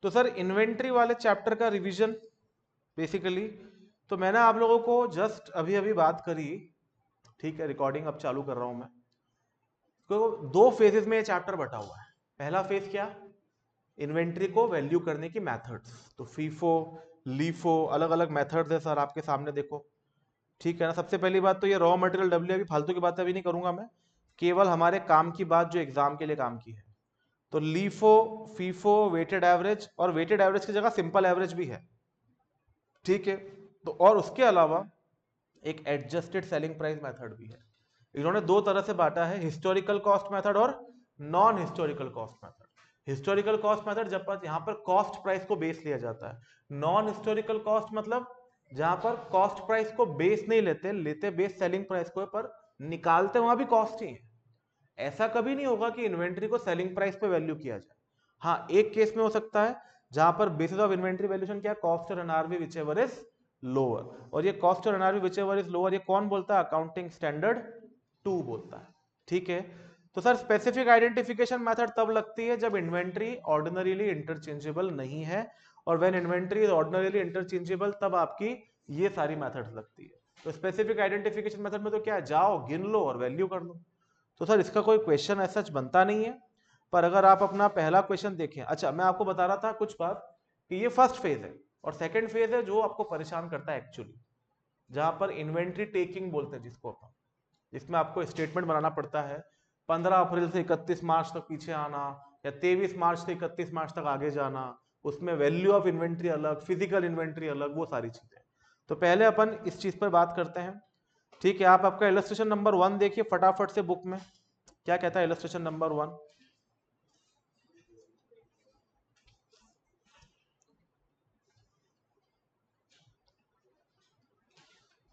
तो sir inventory वाले chapter का रिवीजन बेसिकली, तो मैंने आप लोगों को जस्ट अभी अभी बात करी, ठीक है, रिकॉर्डिंग अब चालू कर रहा हूं मैं। तो दो फेजेस में ये चैप्टर बटा हुआ है। पहला फेज क्या, इन्वेंट्री को वैल्यू करने की मेथड्स, तो फीफो लीफो अलग अलग मेथड्स है सर आपके सामने, देखो ठीक है ना। सबसे पहली बात तो ये रॉ मटेरियल डब्ल्यू, अभी फालतू की बातें अभी नहीं करूंगा मैं, केवल हमारे काम की बात जो एग्जाम के लिए काम की है। तो लीफो फीफो वेटेड एवरेज, और वेटेड एवरेज की जगह सिंपल एवरेज भी है, ठीक है। तो और उसके अलावा एक एडजस्टेड सेलिंग प्राइस मेथड भी है। इन्होंने दो तरह से बांटा है, हिस्टोरिकल कॉस्ट मेथड और non historical cost method. Historical cost method जब पर यहां पर कॉस्ट प्राइस को बेस लिया जाता है। नॉन हिस्टोरिकल कॉस्ट मतलब जहां पर कॉस्ट प्राइस को बेस नहीं लेते, लेते बेस सेलिंग प्राइस को, पर निकालते वहां भी कॉस्ट ही है। ऐसा कभी नहीं होगा कि इन्वेंट्री को सेलिंग प्राइस पे वैल्यू किया जाए। हाँ, एक केस में हो सकता है जहां पर बेसिस ऑफ इन्वेंट्री वैल्यूएशन क्या, कॉस्ट और NRV which ever is lower. और ये कॉस्ट और NRV which ever is lower, ये कौन बोलता है, अकाउंटिंग स्टैंडर्ड 2 बोलता है, ठीक है। तो सर स्पेसिफिक आइडेंटिफिकेशन मेथड तब लगती है जब इन्वेंट्री ऑर्डिनरीली इंटरचेंजेबल नहीं है, और when inventory is ordinarily interchangeable तब आपकी ये सारी मेथड्स लगती है। तो स्पेसिफिक आइडेंटिफिकेशन मेथड में तो क्या है, जाओ गिन लो और वैल्यू कर लो। तो सर इसका कोई क्वेश्चन ऐसा बनता नहीं है, पर अगर आप अपना पहला क्वेश्चन देखें, अच्छा मैं आपको बता रहा था कुछ बात कि ये फर्स्ट फेज है, और सेकंड फेज है जो आपको परेशान करता है एक्चुअली, जहां पर इन्वेंट्री टेकिंग बोलते हैं जिसको अपन, जिसमें आपको स्टेटमेंट बनाना पड़ता है, 15 अप्रैल से 31 मार्च तक पीछे आना, या 23 मार्च से 31 मार्च तक आगे जाना, उसमें वैल्यू ऑफ इन्वेंट्री अलग, फिजिकल इन्वेंट्री अलग, वो सारी चीजें। तो पहले अपन इस चीज पर बात करते हैं, ठीक है। आप आपका इलस्ट्रेशन नंबर 1 देखिए फटाफट से बुक में, क्या कहता है इलस्ट्रेशन नंबर 1।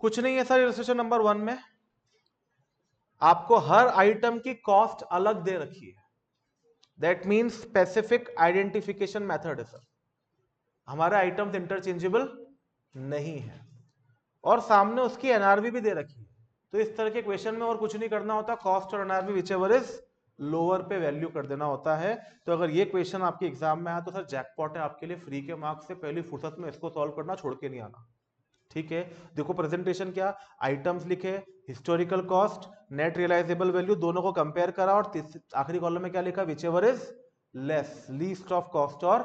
कुछ नहीं है सर, इलस्ट्रेशन नंबर 1 में आपको हर आइटम की कॉस्ट अलग दे रखी है, that means specific identification method है सर। हमारे आइटम्स इंटरचेंजेबल नहीं है, और सामने उसकी एनआरवी भी दे रखी है। तो इस तरह के क्वेश्चन में और कुछ नहीं करना होता, कॉस्ट और NRV which ever is lower पे वैल्यू कर देना होता है। तो अगर ये क्वेश्चन आपके एग्जाम में आया तो सर जैकपॉट है आपके लिए, फ्री के मार्क्स से पहली फुर्सत में इसको सॉल्व करना, छोड़ के नहीं आना, ठीक है। देखो प्रेजेंटेशन क्या, आइटम्स लिखे, historical cost, net realisable value, दोनों को कंपेयर करा, और आखिरी कॉलम में क्या लिखा, which ever is less, least of cost और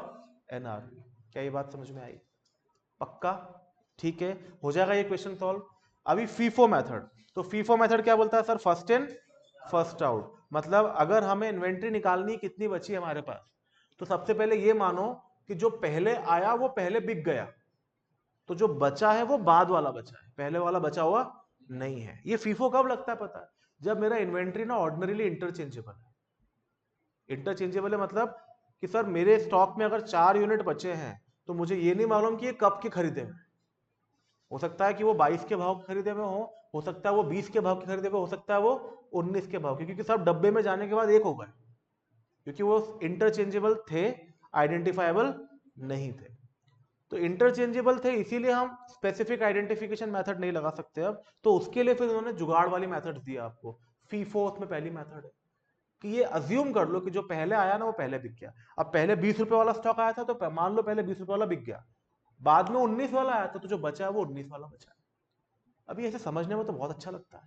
एनआरवी। क्या ये बात समझ में आई, पक्का, ठीक है, हो जाएगा ये क्वेश्चन सॉल्व। अभी फीफो मेथड, तो फीफो मेथड क्या बोलता है sir, first in first out. मतलब अगर हमें इन्वेंट्री निकालनी कितनी बची है हमारे पास, तो सबसे पहले ये मानो कि जो पहले आया वो पहले बिक गया, तो जो बचा है वो बाद वाला बचा है, पहले वाला बचा हुआ नहीं है। ये फीफो कब लगता है पता है, जब मेरा इन्वेंट्री ना ऑर्डिनरीली इंटरचेंजेबल है। इंटरचेंजेबल है मतलब कि सर मेरे स्टॉक में अगर 4 यूनिट बचे हैं, तो मुझे ये नहीं मालूम कि ये कब के खरीदे हैं। हो सकता है कि वो 22 के भाव के खरीदे हुए हो सकता है वो 20 के भाव के खरीदे हुए, हो सकता है वो 19 के भाव के, क्योंकि सब डब्बे में जाने के बाद एक हो गए, क्योंकि वो इंटरचेंजेबल थे, आइडेंटिफाइबल नहीं थे। तो इंटरचेंजेबल थे इसीलिए हम स्पेसिफिक आइडेंटिफिकेशन मेथड नहीं लगा सकते अब, तो उसके लिए फिर उन्होंने जुगाड़ वाली मेथड दिया आपको। फीफो उसमें पहली मेथड है कि ये अज्यूम कर लो कि जो पहले आया ना वो पहले बिक गया। अब पहले 20 रुपए वाला स्टॉक आया था, तो मान लो पहले 20 रुपए वाला बिक गया, बाद में 19 वाला आया था, तो जो बचा है वो 19 वाला बचा है। अभी ऐसे समझने में तो बहुत अच्छा लगता है,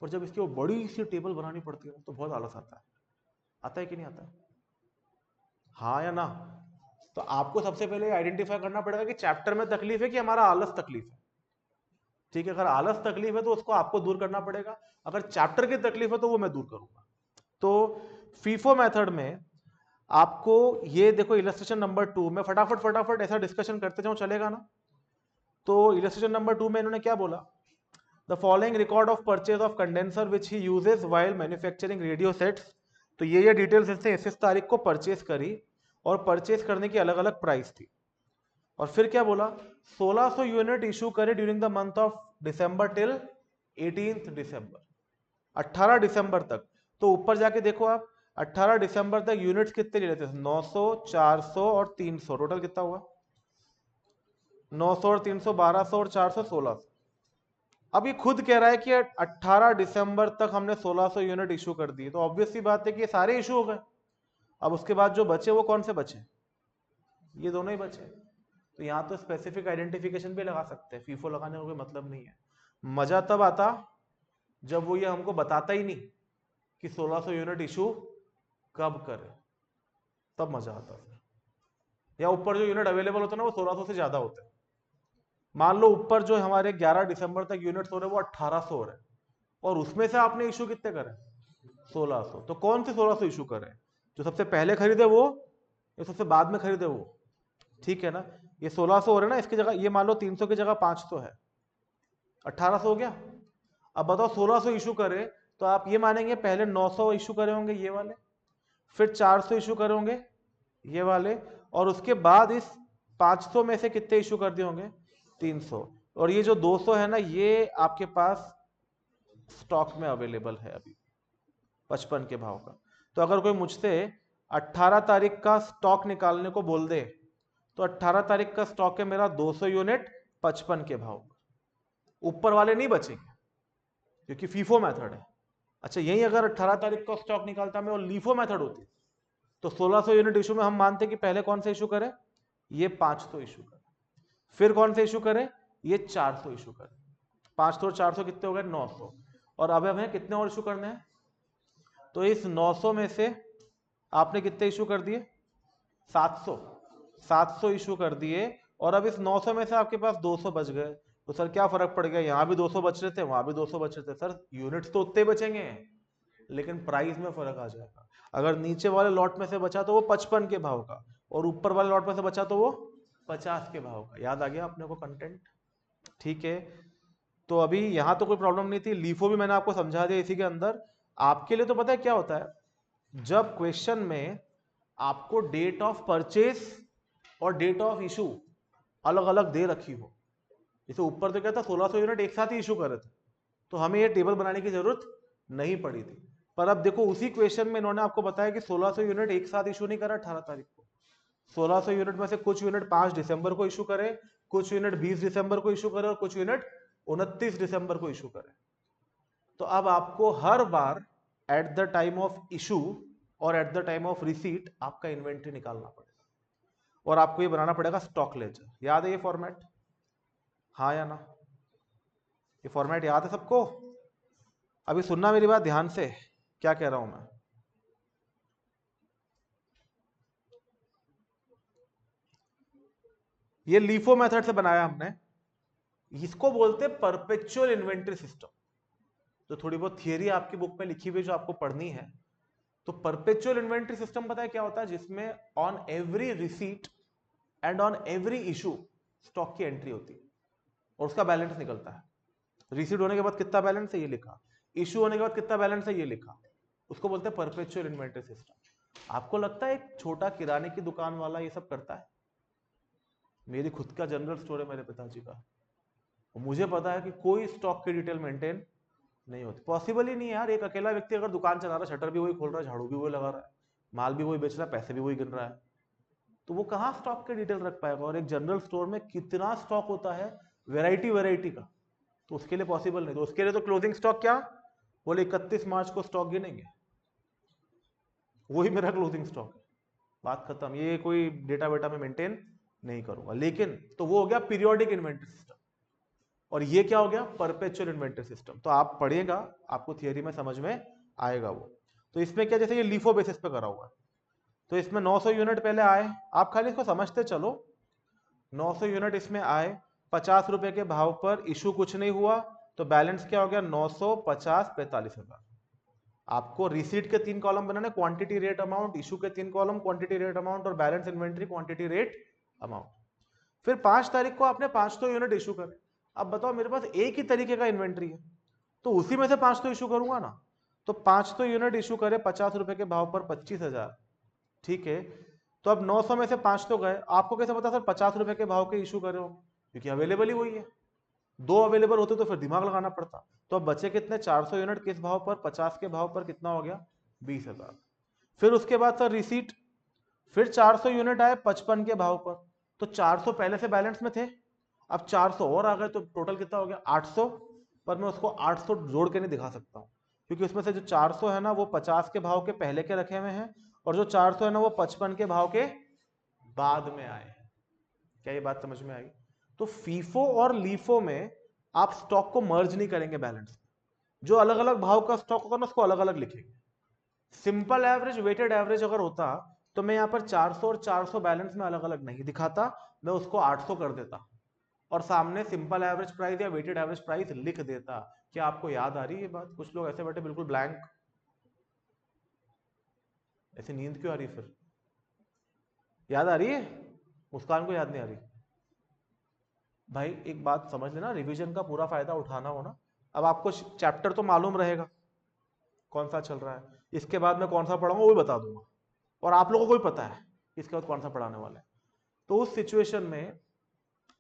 पर जब इसकी वो बड़ी सी टेबल बनानी पड़ती है तो बहुत आलस आता है कि नहीं आता है, हाँ या ना। तो आपको सबसे पहले आइडेंटिफाई करना पड़ेगा कि चैप्टर में तकलीफ है कि हमारा आलस तकलीफ है, ठीक है। अगर आलस तकलीफ है तो उसको आपको दूर करना पड़ेगा, अगर चैप्टर की तकलीफ है तो वो मैं दूर करूंगा। तो फीफो मेथड में आपको ये देखो इलस्ट्रेशन नंबर 2 में फटाफट फटाफट ऐसा डिस्कशन करते जाओ, चलेगा ना। तो इलस्ट्रेशन नंबर 2 में इन्होंने क्या बोला, the following record of purchase of condenser which he uses while manufacturing radio sets. तो ये डिटेल्स इसने इस तारीख को परचेज करी, और परचेज करने की अलग अलग प्राइस थी। और फिर क्या बोला, 1600 यूनिट इशू करे during the month of December till 18 दिसंबर, 18 दिसंबर तक। तो ऊपर जाके देखो आप, 18 दिसंबर तक यूनिट्स कितने ले लेते थे, 900, 400 और 300, टोटल कितना हुआ, 900 और 300, 1200 और 400, 1600। अब ये खुद कह रहा है कि 18 दिसंबर तक हमने 1600 यूनिट इशू कर दिए, तो ऑब्वियस सी बात है कि ये सारे इशू हो गए। अब उसके बाद जो बचे वो कौन से बचे, ये दोनों ही बचे। तो यहाँ तो स्पेसिफिक आइडेंटिफिकेशन भी लगा सकते हैं, फीफो लगाने का कोई मतलब नहीं है। मजा तब आता जब वो ये हमको बताता ही नहीं कि 1600 यूनिट इशू कब करे, तब मजा आता फिर। या ऊपर जो यूनिट अवेलेबल होता है ना वो 1600 से ज्यादा होते हैं। मान लो ऊपर जो हमारे 11 दिसंबर तक यूनिट्स हो रहे हैं वो 1800 हो रहे हैं, और उसमें से आपने इशू कितने करे? 1600। तो कौन से 1600 इशू करे? जो सबसे पहले खरीदे वो, या सबसे बाद में खरीदे वो? ठीक है ना, ये 1600 हो रहे हैं ना, इसकी जगह ये मान लो 300 की जगह 500 है, 1800 हो गया। अब बताओ 1600 इशू करे तो आप ये मानेंगे पहले 900 इशू करे होंगे ये वाले, फिर 400 इशू करे होंगे ये वाले, और उसके बाद इस 500 में से कितने इशू कर दिए होंगे? 300। और ये जो 200 है ना, ये आपके पास स्टॉक में अवेलेबल है अभी 55 के भाव का। तो अगर कोई मुझसे 18 तारीख का स्टॉक निकालने को बोल दे, तो 18 तारीख का स्टॉक है मेरा 200 यूनिट 55 के भाव। ऊपर वाले नहीं बचेंगे क्योंकि फीफो मेथड है। अच्छा, यही अगर 18 तारीख का स्टॉक निकालता मैं और लीफो मेथड होती तो 1600 यूनिट इशू में हम मानते कि पहले कौन से इशू करे? ये 500 इशू करे। फिर कौन से इशू करे? ये 400 इशू करे। 500 और 400 कितने हो गए? 900। और अब हमें कितने और इशू करने हैं? तो इस 900 में से आपने कितने इशू कर दिए? 700 इशू कर दिए। और अब इस 900 में से आपके पास 200 बच गए। तो सर क्या फर्क पड़ गया? यहां भी 200 बच रहे थे, वहां भी 200 बच रहे थे। सर यूनिट्स तो उतने बचेंगे, लेकिन प्राइस में फर्क आ जाएगा। अगर नीचे वाले लॉट में से बचा तो वो 55 के भाव का, और ऊपर वाले लॉट में से बचा तो वो 50 के भाव का। याद आ गया अपने को कंटेंट? ठीक है, तो अभी यहां तो कोई प्रॉब्लम नहीं थी। लीफो भी मैंने आपको समझा दिया इसी के अंदर। आपके लिए तो पता है क्या होता है, जब क्वेश्चन में आपको डेट ऑफ परचेज और डेट ऑफ इशू अलग अलग दे रखी हो, जैसे ऊपर तो क्या था 1600 यूनिट एक साथ ही इशू कर रहे थे, तो हमें ये टेबल बनाने की जरूरत नहीं पड़ी थी। पर अब देखो उसी क्वेश्चन में इन्होंने आपको बताया कि 1600 यूनिट एक साथ इशू नहीं करा 18 तारीख को। 1600 यूनिट में से कुछ यूनिट 5 दिसंबर को इशू करे, कुछ यूनिट 20 दिसंबर को इशू करे, और कुछ यूनिट 29 दिसंबर को इशू करे। तो अब आपको हर बार at the time of issue और at the time of receipt आपका इन्वेंट्री निकालना पड़ेगा, और आपको ये बनाना पड़ेगा स्टॉक लेजर। याद है ये फॉर्मेट? हाँ या ना? ये फॉर्मेट याद है सबको? अभी सुनना मेरी बात ध्यान से, क्या कह रहा हूं मैं। ये लीफो मेथड से बनाया हमने, इसको बोलते हैं परपेचुअल इन्वेंट्री सिस्टम। जो थोड़ी बहुत थियरी आपकी बुक में लिखी हुई जो आपको पढ़नी है, तो परपेचुअल इन्वेंट्री सिस्टम पता है क्या होता है? जिसमें on every receipt and on every issue stock की एंट्री होती है और उसका बैलेंस निकलता है। रिसीट होने के बाद कितना बैलेंस है ये लिखा, इशू होने के बाद कितना बैलेंस है ये लिखा, उसको बोलते हैं परपेचुअल इन्वेंट्री सिस्टम। आपको लगता है एक छोटा किराने की दुकान वाला ये सब करता है? मेरी खुद का जनरल स्टोर है मेरे पिताजी का, मुझे पता है कि कोई स्टॉक की डिटेल मेंटेन नहीं होती। पॉसिबल ही नहीं है यार। एक अकेला व्यक्ति अगर दुकान चला रहा है, शटर भी वही खोल रहा है, झाड़ू भी वही लगा रहा है, माल भी वही बेच रहा है, पैसे भी वही गिन रहा है, तो वो कहाँ स्टॉक के डिटेल रख पाएगा? और एक जनरल स्टोर में कितना स्टॉक होता है, वैरायटी का, तो उसके लिए पॉसिबल नहीं। तो उसके लिए तो क्लोजिंग स्टॉक क्या बोले, 31 मार्च को स्टॉक गिनेंगे, वही मेरा क्लोजिंग स्टॉक है, बात खत्म। ये कोई डेटा वेटा में मेंटेन नहीं करूंगा। लेकिन तो वो हो गया पीरियोडिक इन्वेंट्री सिस्टम, और ये क्या हो गया? Perpetual inventory system. तो आप पढ़िएगा, आपको थियरी में समझ में आएगा वो। तो इसमें क्या, जैसे ये लीफो बेसिस पे करा हुआ है, तो इसमें 900 यूनिट पहले आए, आप खाली इसको समझते चलो। 900 यूनिट इसमें आए, 50 रुपए के भाव पर इशू कुछ नहीं हुआ, तो बैलेंस क्या हो गया? 950 45,000। आपको रिसीट के 3 कॉलम बनाने, क्वांटिटी रेट अमाउंट, इशू के 3 कॉलम, क्वांटिटी रेट अमाउंट, और balance inventory quantity rate amount. फिर 5 तारीख को आपने 500 यूनिट इशू करे। अब बताओ मेरे पास एक ही तरीके का इन्वेंट्री है, तो उसी में से 500 इशू करूंगा ना। तो 500 यूनिट इशू करे 50 रुपए के भाव पर 25,000, ठीक है। तो अब 900 में से 500 गए, आपको कैसे पता सर 50 रुपए के भाव के इशू करे हो? क्योंकि अवेलेबल ही वही है, 2 अवेलेबल होते तो फिर दिमाग लगाना पड़ता। तो अब बचे कितने? 400 यूनिट किस भाव पर? 50 के भाव पर। कितना हो गया? 20,000। फिर उसके बाद सर रिसीट, फिर 400 यूनिट आए 55 के भाव पर, तो 400 पहले से बैलेंस में थे, अब 400 और आ गए, तो टोटल कितना हो गया? 800। पर मैं उसको 800 जोड़ के नहीं दिखा सकता हूं, क्योंकि उसमें से जो 400 है ना वो 50 के भाव के पहले के रखे हुए हैं, और जो 400 है ना वो 55 के भाव के बाद में आए। क्या ये बात समझ में आई? तो फीफो और लीफो में आप स्टॉक को मर्ज नहीं करेंगे बैलेंस में, जो अलग अलग भाव का स्टॉक होगा ना उसको अलग अलग लिखेंगे। सिंपल एवरेज वेटेड एवरेज अगर होता तो मैं यहां पर 400 और 400 बैलेंस में अलग अलग नहीं दिखाता, मैं उसको 800 कर देता और सामने सिंपल एवरेज प्राइस या वेटेड एवरेज प्राइस लिख देता। क्या आपको याद आ रही है ये बात? कुछ लोग ऐसे बैठे बिल्कुल ब्लैंक, ऐसी नींद क्यों आ रही है? फिर याद आ रही है? मुस्कान को याद नहीं आ रही? भाई एक बात समझ लेना, रिवीजन का पूरा फायदा उठाना हो ना, अब आपको चैप्टर तो मालूम रहेगा कौन सा चल रहा है, इसके बाद मैं कौन सा पढ़ाऊंगा वो भी बता दूंगा, और आप लोगों को भी पता है इसके बाद कौन सा पढ़ाने वाला है। तो उस सिचुएशन में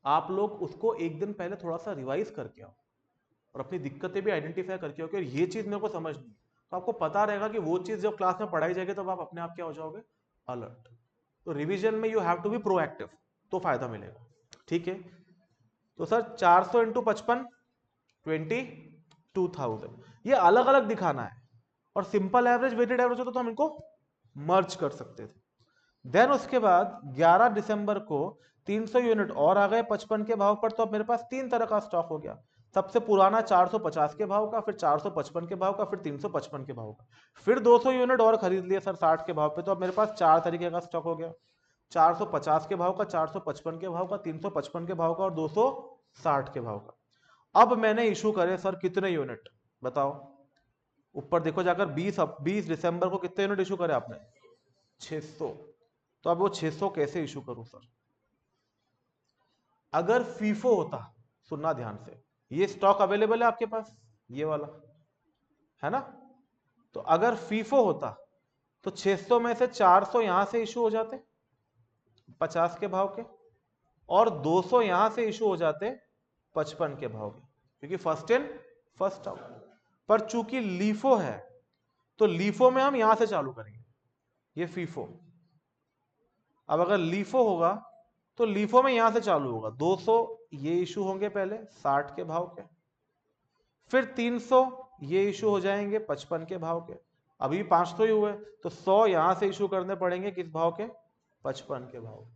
आप लोग उसको एक दिन पहले थोड़ा सा रिवाइज करके आओ और अपनी दिक्कतें भी आइडेंटिफाई करके आओ कि ये चीज मेरे को समझ नहीं, तो आपको पता रहेगा कि वो चीज जब क्लास में पढ़ाई जाएगी तब आप अपने आप क्या हो जाओगे, अलर्ट। तो रिवीजन में you have to be proactive, तो फायदा मिलेगा। ठीक है, तो सर 400 इंटू 55 22,000, ये अलग अलग दिखाना है, और सिंपल एवरेज वेटेड एवरेज होता तो हम इनको मर्ज कर सकते थे। देन उसके बाद 11 दिसंबर को 300 यूनिट और आ गए 55 के भाव पर, तो अब मेरे पास तीन तरह का स्टॉक हो गया। सबसे पुराना 450 के भाव का, फिर 455 के भाव का, फिर 355 के भाव का, फिर 200 यूनिट और खरीद लिए सर 60 के भाव पे, तो अब मेरे पास चार तरीके का स्टॉक हो गया, 450 के भाव का, 455 के भाव का, 355 के भाव का और 260 के भाव का। अब मैंने इशू करे सर कितने यूनिट बताओ? ऊपर देखो जाकर 20 दिसंबर को कितने यूनिट इशू करे आपने? 600। तो अब वो 600 कैसे इशू करूं सर? अगर फीफो होता, सुनना ध्यान से, ये स्टॉक अवेलेबल है आपके पास, ये वाला है ना, तो अगर फीफो होता तो 600 में से 400 यहां से इशू हो जाते 50 के भाव के, और 200 यहां से इशू हो जाते 55 के भाव के, क्योंकि फर्स्ट इन फर्स्ट आउट। पर चूंकि लीफो है तो लीफो में हम यहां से चालू करेंगे, ये फीफो। अब अगर लीफो होगा तो लीफो में यहां से चालू होगा, 200 ये इशू होंगे पहले 60 के भाव के, फिर 300 ये इशू हो जाएंगे 55 के भाव के, अभी 500 ही हुए, तो 100 यहां से इशू करने पड़ेंगे किस भाव के? 55 के भाव।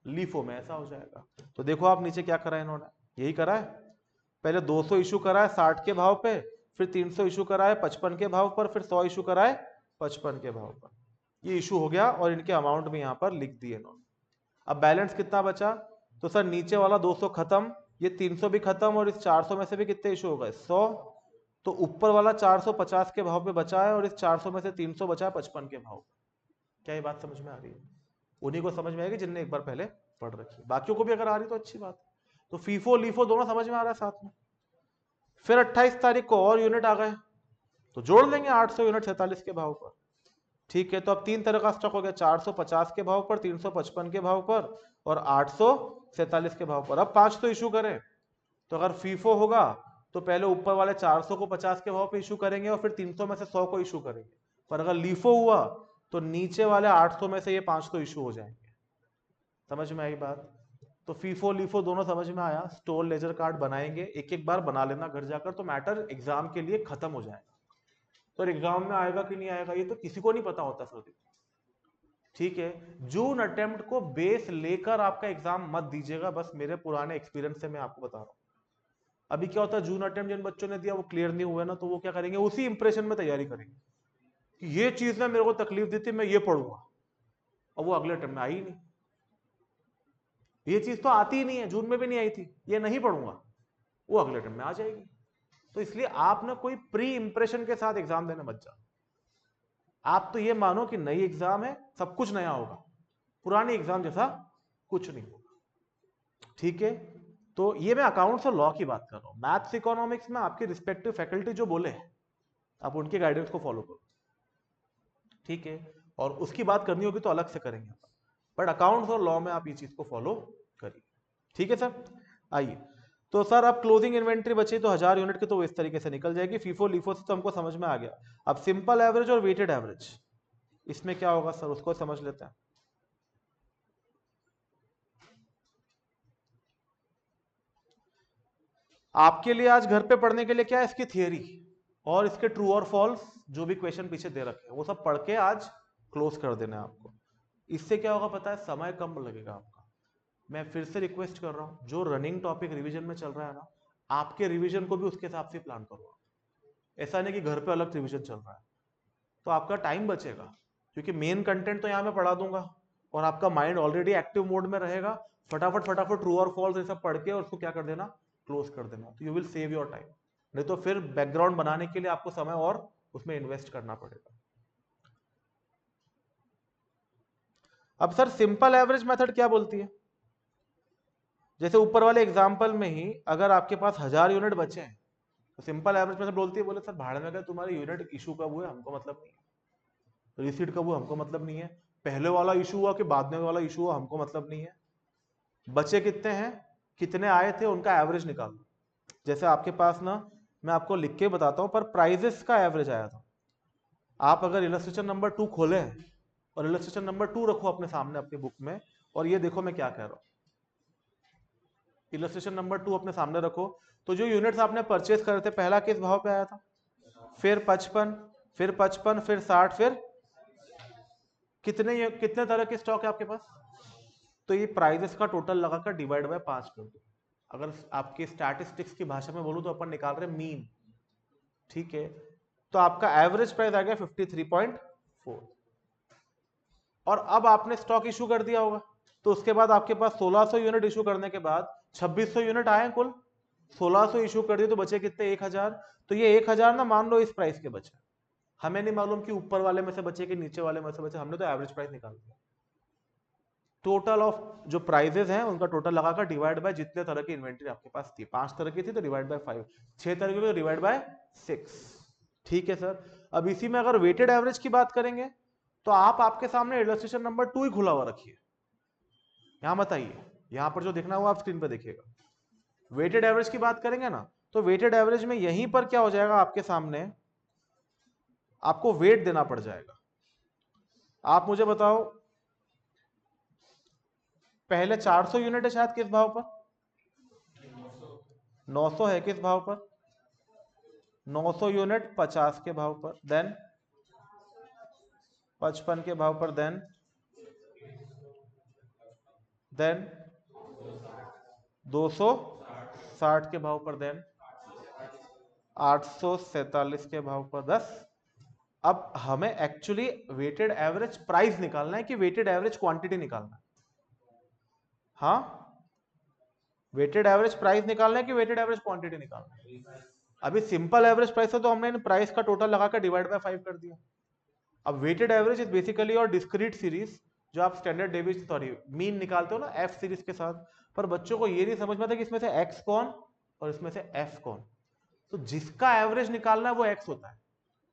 लीफो में ऐसा हो जाएगा। तो देखो आप नीचे क्या करा है इन्होंने, यही करा है, पहले 200 इशू करा है 60 के भाव पे, फिर 300 इशू करा है 55 के भाव पर, फिर 100 इशू करा है 55 के भाव पर। ये इशू हो गया और इनके अमाउंट भी यहां पर लिख दिए इन्होंने। अब बैलेंस कितना बचा? तो सर नीचे वाला 200 खत्म, ये 300 भी खत्म, और इस 400 में से भी कितने इशू हो गए? 100। तो ऊपर वाला 450 के भाव पे बचा है, और इस 400 में से 300 बचा है 55 के भाव। क्या ये बात समझ में आ रही है? उन्हीं को समझ में आएगी जिनने एक बार पहले पढ़ रखी, बाकियों को भी अगर आ रही तो अच्छी बात। तो फीफो लीफो दोनों समझ में आ रहा है साथ में। फिर 28 तारीख को और यूनिट आ गए, तो जोड़ लेंगे 800 यूनिट 47 के भाव पर। ठीक है, तो अब तीन तरह का स्टॉक हो गया, 450 के भाव पर, 355 के भाव पर और 847 के भाव पर। अब 5 तो इशू करें, तो अगर फीफो होगा तो पहले ऊपर वाले 400 को 50 के भाव पे इशू करेंगे और फिर 300 में से 100 को इशू करेंगे। पर अगर लीफो हुआ तो नीचे वाले 800 में से ये 5 तो इशू हो जाएंगे। समझ में आई बात? तो फीफो लीफो दोनों समझ में आया। स्टोर लेजर कार्ड बनाएंगे, एक एक बार बना लेना घर जाकर, तो मैटर एग्जाम के लिए खत्म हो जाएगा। तो एग्जाम में आएगा कि नहीं आएगा ये तो किसी को नहीं पता होता सर। ठीक है, जून अटेम्प्ट को बेस लेकर आपका एग्जाम मत दीजिएगा, बस मेरे पुराने एक्सपीरियंस से मैं आपको बता रहा हूं। अभी क्या होता है, जून अटेम्प्ट जिन बच्चों ने दिया वो क्लियर नहीं हुआ ना, तो वो क्या करेंगे, उसी इंप्रेशन में तैयारी करेंगे कि ये चीज ने मेरे को तकलीफ दी थी, मैं ये पढ़ूंगा, और वो अगले अटेम्प्ट में आई ही नहीं। ये चीज तो आती ही नहीं है, जून में भी नहीं आई थी, ये नहीं पढ़ूंगा, वो अगले अटेम्प्ट में आ जाएगी। तो इसलिए आप ना कोई प्री इंप्रेशन के साथ एग्जाम देने मत जाओ। आप तो ये मानो कि नई एग्जाम है, सब कुछ नया होगा, पुरानी एग्जाम जैसा कुछ नहीं होगा। ठीक है, तो ये मैं अकाउंट्स और लॉ की बात कर रहा हूं। मैथ्स इकोनॉमिक्स में आपकी रिस्पेक्टिव फैकल्टी जो बोले आप उनके गाइडेंस को फॉलो करो। ठीक है, और उसकी बात करनी होगी तो अलग से करेंगे, बट अकाउंट्स और लॉ में आप ये चीज को फॉलो करिए। ठीक है सर, आइए। तो सर अब क्लोजिंग इन्वेंट्री बची तो 1000 यूनिट की, तो इस तरीके से निकल जाएगी। फीफो लीफो से तो हमको समझ में आ गया। अब सिंपल एवरेज और वेटेड एवरेज, इसमें क्या होगा सर, उसको समझ लेते हैं। आपके लिए आज घर पे पढ़ने के लिए क्या है, इसकी थियरी और इसके ट्रू और फॉल्स जो भी क्वेश्चन पीछे दे रखे हैं वो सब पढ़ के आज क्लोज कर देना है आपको। इससे क्या होगा पता है, समय कम लगेगा आपका। मैं फिर से रिक्वेस्ट कर रहा हूं, जो रनिंग टॉपिक रिवीजन में चल रहा है ना, आपके रिवीजन को भी उसके हिसाब से प्लान करो। ऐसा नहीं कि घर पे अलग रिवीजन चल रहा है, तो आपका टाइम बचेगा, क्योंकि मेन कंटेंट तो यहाँ मैं पढ़ा दूंगा और आपका माइंड ऑलरेडी एक्टिव मोड में रहेगा। फटाफट फटाफट ट्रू और फॉल्स ये सब पढ़ के और उसको क्या कर देना, क्लोज कर देना, तो you will save your time. नहीं तो फिर बैकग्राउंड बनाने के लिए आपको समय और उसमें इन्वेस्ट करना पड़ेगा। अब सर सिंपल एवरेज मेथड क्या बोलती है? जैसे ऊपर वाले एग्जाम्पल में ही अगर आपके पास 1000 यूनिट बचे हैं, तो सिंपल एवरेज मेथड बोलती है, बोले सर भाड़ में गए, तुम्हारे यूनिट इशू कब हुए हमको मतलब नहीं है, रिसीट कब हुआ हमको मतलब नहीं है, पहले वाला इशू हुआ कि बाद में वाला इशू हुआ हमको मतलब नहीं है, बचे कितने हैं, कितने आए थे, उनका एवरेज निकालो। जैसे आपके पास ना, मैं आपको लिख के बताता हूं, पर प्राइजेस का एवरेज आया था। आप अगर इलस्ट्रेशन नंबर 2 खोले और इलस्ट्रेशन नंबर 2 रखो अपने सामने अपनी बुक में, और ये देखो मैं क्या कह रहा हूं, इलस्ट्रेशन नंबर 2 अपने सामने रखो, तो जो यूनिट्स आपने परचेज करे थे, पहला किस भाव पे आया था, फिर 55, फिर 55, फिर 60, फिर कितने तरह के स्टॉक है आपके पास, तो ये प्राइजेस का टोटल लगाकर डिवाइड बाय 5 कर दो। अगर आपके स्टैटिस्टिक्स की भाषा में बोलूं तो अपन निकाल रहे हैं मीन, ठीक है, तो आपका एवरेज प्राइस आ गया 53.4। और अब आपने स्टॉक इशू कर दिया होगा, तो उसके बाद आपके पास 1600 यूनिट इशू करने के बाद 2600 यूनिट आए कुल, 1600 इशू कर दिए तो बचे कितने, 1000। तो ये 1000 ना मान लो इस प्राइस के बचे, हमें नहीं मालूम कि ऊपर वाले में से बचे कि नीचे वाले में से बचे, हमने तो एवरेज प्राइस निकाल दिया। टोटल ऑफ जो प्राइजेस हैं उनका टोटल लगाकर डिवाइड बाय जितने तरह की इन्वेंट्री आपके पास थी, 5 तरह की थी तो डिवाइड बाय 5, 6 तरह की तो डिवाइड बाय 6। ठीक है सर। अब इसी में अगर वेटेड एवरेज की बात करेंगे, तो आप आपके सामने इलस्ट्रेशन नंबर 2 ही खुला हुआ रखिए, यहां बताइए, यहां पर जो देखना हुआ आप स्क्रीन पर देखिएगा। वेटेड एवरेज की बात करेंगे ना, तो वेटेड एवरेज में यहीं पर क्या हो जाएगा, आपके सामने आपको वेट देना पड़ जाएगा। आप मुझे बताओ, पहले 400 यूनिट है शायद, किस भाव पर, 900 है किस भाव पर, 900 यूनिट 50 के भाव पर, देन 55 के भाव पर, देन 260 के भाव पर, देन 847 के भाव पर 10। अब हमें एक्चुअली वेटेड एवरेज प्राइस निकालना है कि वेटेड एवरेज क्वांटिटी निकालना है? हाँ, वेटेड एवरेज प्राइस निकालना है कि वेटेड एवरेज क्वांटिटी निकालना है? अभी सिंपल एवरेज प्राइस है तो हमने इन प्राइस का टोटल लगाकर डिवाइड बाय 5 कर दिया। अब वेटेड एवरेज इज बेसिकली और डिस्क्रीट सीरीज, जो आप स्टैंडर्ड डेविएशन सॉरी मीन निकालते हो ना एफ सीरीज के साथ, पर बच्चों को ये नहीं समझ में आता कि इसमें से एक्स कौन और इसमें से एफ कौन। तो जिसका एवरेज निकालना है वो एक्स होता है,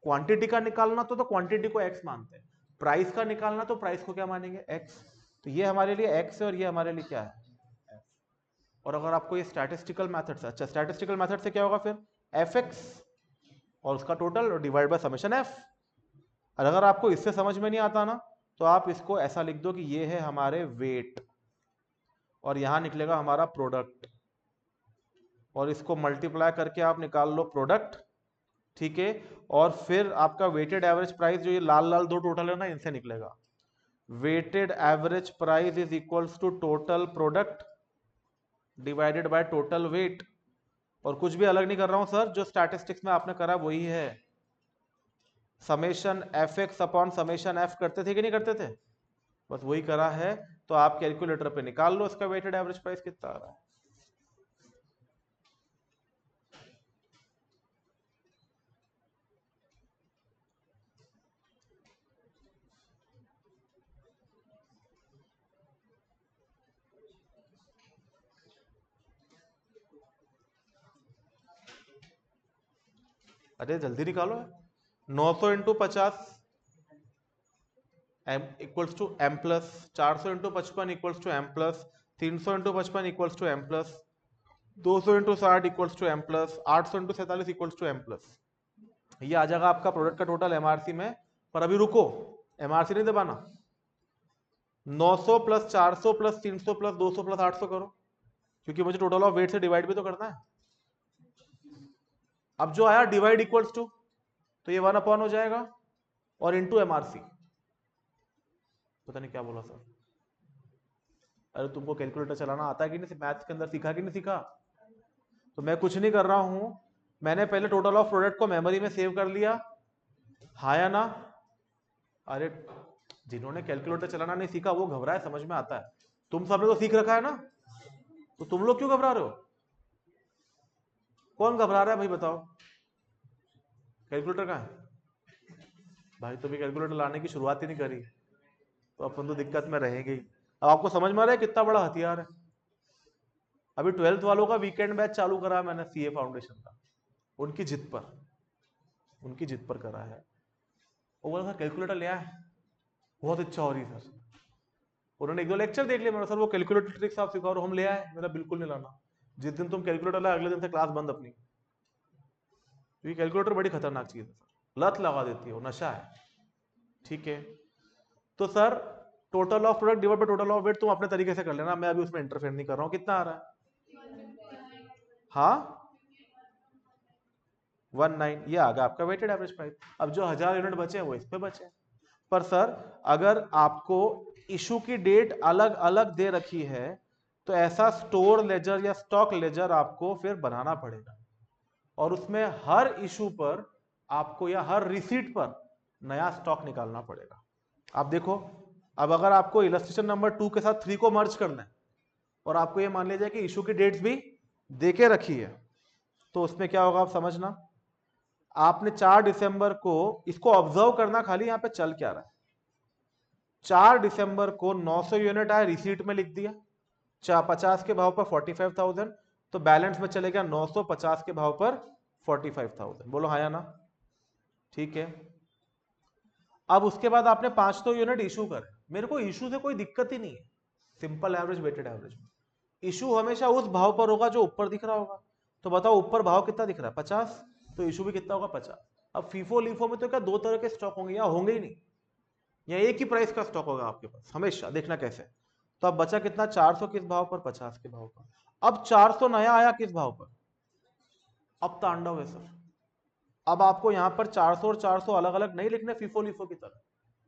क्वांटिटी का निकालना तो क्वांटिटी को एक्स मानते हैं, प्राइस का निकालना तो प्राइस को क्या मानेंगे, एक्स। तो ये हमारे लिए एक्स है और ये हमारे लिए क्या है, F। और अगर आपको ये स्टैटिस्टिकल मेथड से, अच्छा स्टैटिस्टिकल मेथड से क्या होगा फिर, एफ एक्स और उसका total divide by summation F. और अगर आपको इससे समझ में नहीं आता ना, तो आप इसको ऐसा लिख दो कि ये है हमारे वेट और यहां निकलेगा हमारा प्रोडक्ट, और इसको मल्टीप्लाई करके आप निकाल लो प्रोडक्ट, ठीक है। और फिर आपका वेटेड एवरेज प्राइस, जो ये लाल लाल दो टोटल है ना, इनसे निकलेगा, weighted average price is equals to total product divided by total weight. और कुछ भी अलग नहीं कर रहा हूं सर, जो स्टैटिस्टिक्स में आपने करा वही है, summation F x upon summation F करते थे कि नहीं करते थे, बस वही करा है। तो आप कैलकुलेटर पे निकाल लो इसका वेटेड एवरेज प्राइस कितना आ रहा है। अरे जल्दी निकालो, 900 into 50 M equals to M plus, 400 into 55 equals to M plus, 300 into 55 equals to M plus, 200 into 60 equals to M plus, 800 into 47 equals to M plus. ये आ जाएगा आपका प्रोडक्ट का टोटल एमआरसी में। पर अभी रुको, एमआरसी नहीं दबाना, 900 प्लस 400 प्लस 300 प्लस 200 प्लस 800 करो, क्योंकि मुझे टोटल ऑफ वेट से डिवाइड भी तो करना है। अब जो आया डिवाइड इक्वल्स टू, तो ये 1 अपॉन हो जाएगा और इंटू एमआरसी, पता नहीं क्या बोला सर। अरे तुमको कैलकुलेटर चलाना आता है कि नहीं, मैथ्स के अंदर सीखा कि नहीं सीखा? तो मैं कुछ नहीं कर रहा हूं, मैंने पहले टोटल ऑफ प्रोडक्ट को मेमोरी में सेव कर लिया, हाँ या ना? अरे जिन्होंने कैलकुलेटर चलाना नहीं सीखा वो घबराए, समझ में आता है। तुम सबने तो सीख रखा है ना, तो तुम लोग क्यों घबरा रहे हो? कौन घबरा रहा है भाई बताओ? कैलकुलेटर कहाँ है भाई? तो भी कैलकुलेटर लाने की शुरुआत ही नहीं करी, तो अपन तो दिक्कत में रहेंगे ही। अब आपको समझ में आ रहा है कितना बड़ा हथियार है। अभी 12th वालों का वीकेंड बैच चालू करा मैंने सीए फाउंडेशन का, उनकी जिद पर, उनकी जिद पर करा है। वो बोला सर कैलकुलेटर ले आए, बहुत इच्छा हो रही सर। उन्होंने एक दो लेक्चर देख लिया, मैंने सर वो कैलकुलेटर ट्रिक्स आप सिखाओ, हम ले आए। मेरा बिल्कुल नहीं लाना, जिस दिन तुम कैलकुलेटर लाए अगले दिन से क्लास बंद अपनी, क्योंकि कैलकुलेटर बड़ी खतरनाक चीज है सर, लत लगा देती है, वो नशा है। ठीक है, तो sir total of product divide by total of weight तुम अपने तरीके से कर लेना, मैं अभी उसमें इंटरफेयर नहीं कर रहा हूं। कितना आ रहा है? हाँ 19, ये आ गया आपका वेटेड एवरेज प्राइस। अब जो 1000 यूनिट बचे वो इस पे बचे। पर सर अगर आपको इशू की डेट अलग अलग दे रखी है तो ऐसा स्टोर लेजर या स्टॉक लेजर आपको फिर बनाना पड़ेगा, और उसमें हर इशू पर आपको या हर रिसीट पर नया स्टॉक निकालना पड़ेगा। आप देखो, अब अगर आपको इलस्ट्रेशन नंबर 2 के साथ 3 को मर्ज करना है और आपको ये मान लीजिए कि इशू की डेट्स भी देके रखी है, तो उसमें क्या होगा आप समझना। आपने 4 दिसंबर को, इसको ऑब्जर्व करना खाली यहां पे चल क्या रहा है। 4 दिसंबर को 900 यूनिट आया, रिसीट में लिख दिया, 50 के भाव पर 45,000, तो बैलेंस में चले गया 950 के भाव पर 45,000। बोलो हाँ या ना? ठीक है, अब उसके बाद आपने 500 यूनिट इशू करे। मेरे को इशू से कोई दिक्कत ही नहीं है, सिंपल एवरेज वेटेड एवरेज में इशू हमेशा उस भाव पर होगा जो ऊपर दिख रहा होगा। तो बताओ ऊपर भाव कितना दिख रहा है? 50, तो इशू भी कितना होगा? 50। अब फीफो लीफो में तो क्या दो तरह के स्टॉक होंगे, या होंगे ही नहीं, या एक ही प्राइस का स्टॉक होगा आपके पास हमेशा, देखना कैसे। तो अब बचा कितना? 400 किस भाव पर? 50 के भाव पर। अब 400 नया आया किस भाव पर? अब तांडव है सर। अब आपको यहां पर 400 और 400 अलग अलग नहीं लिखने फीफो लीफो की तरह,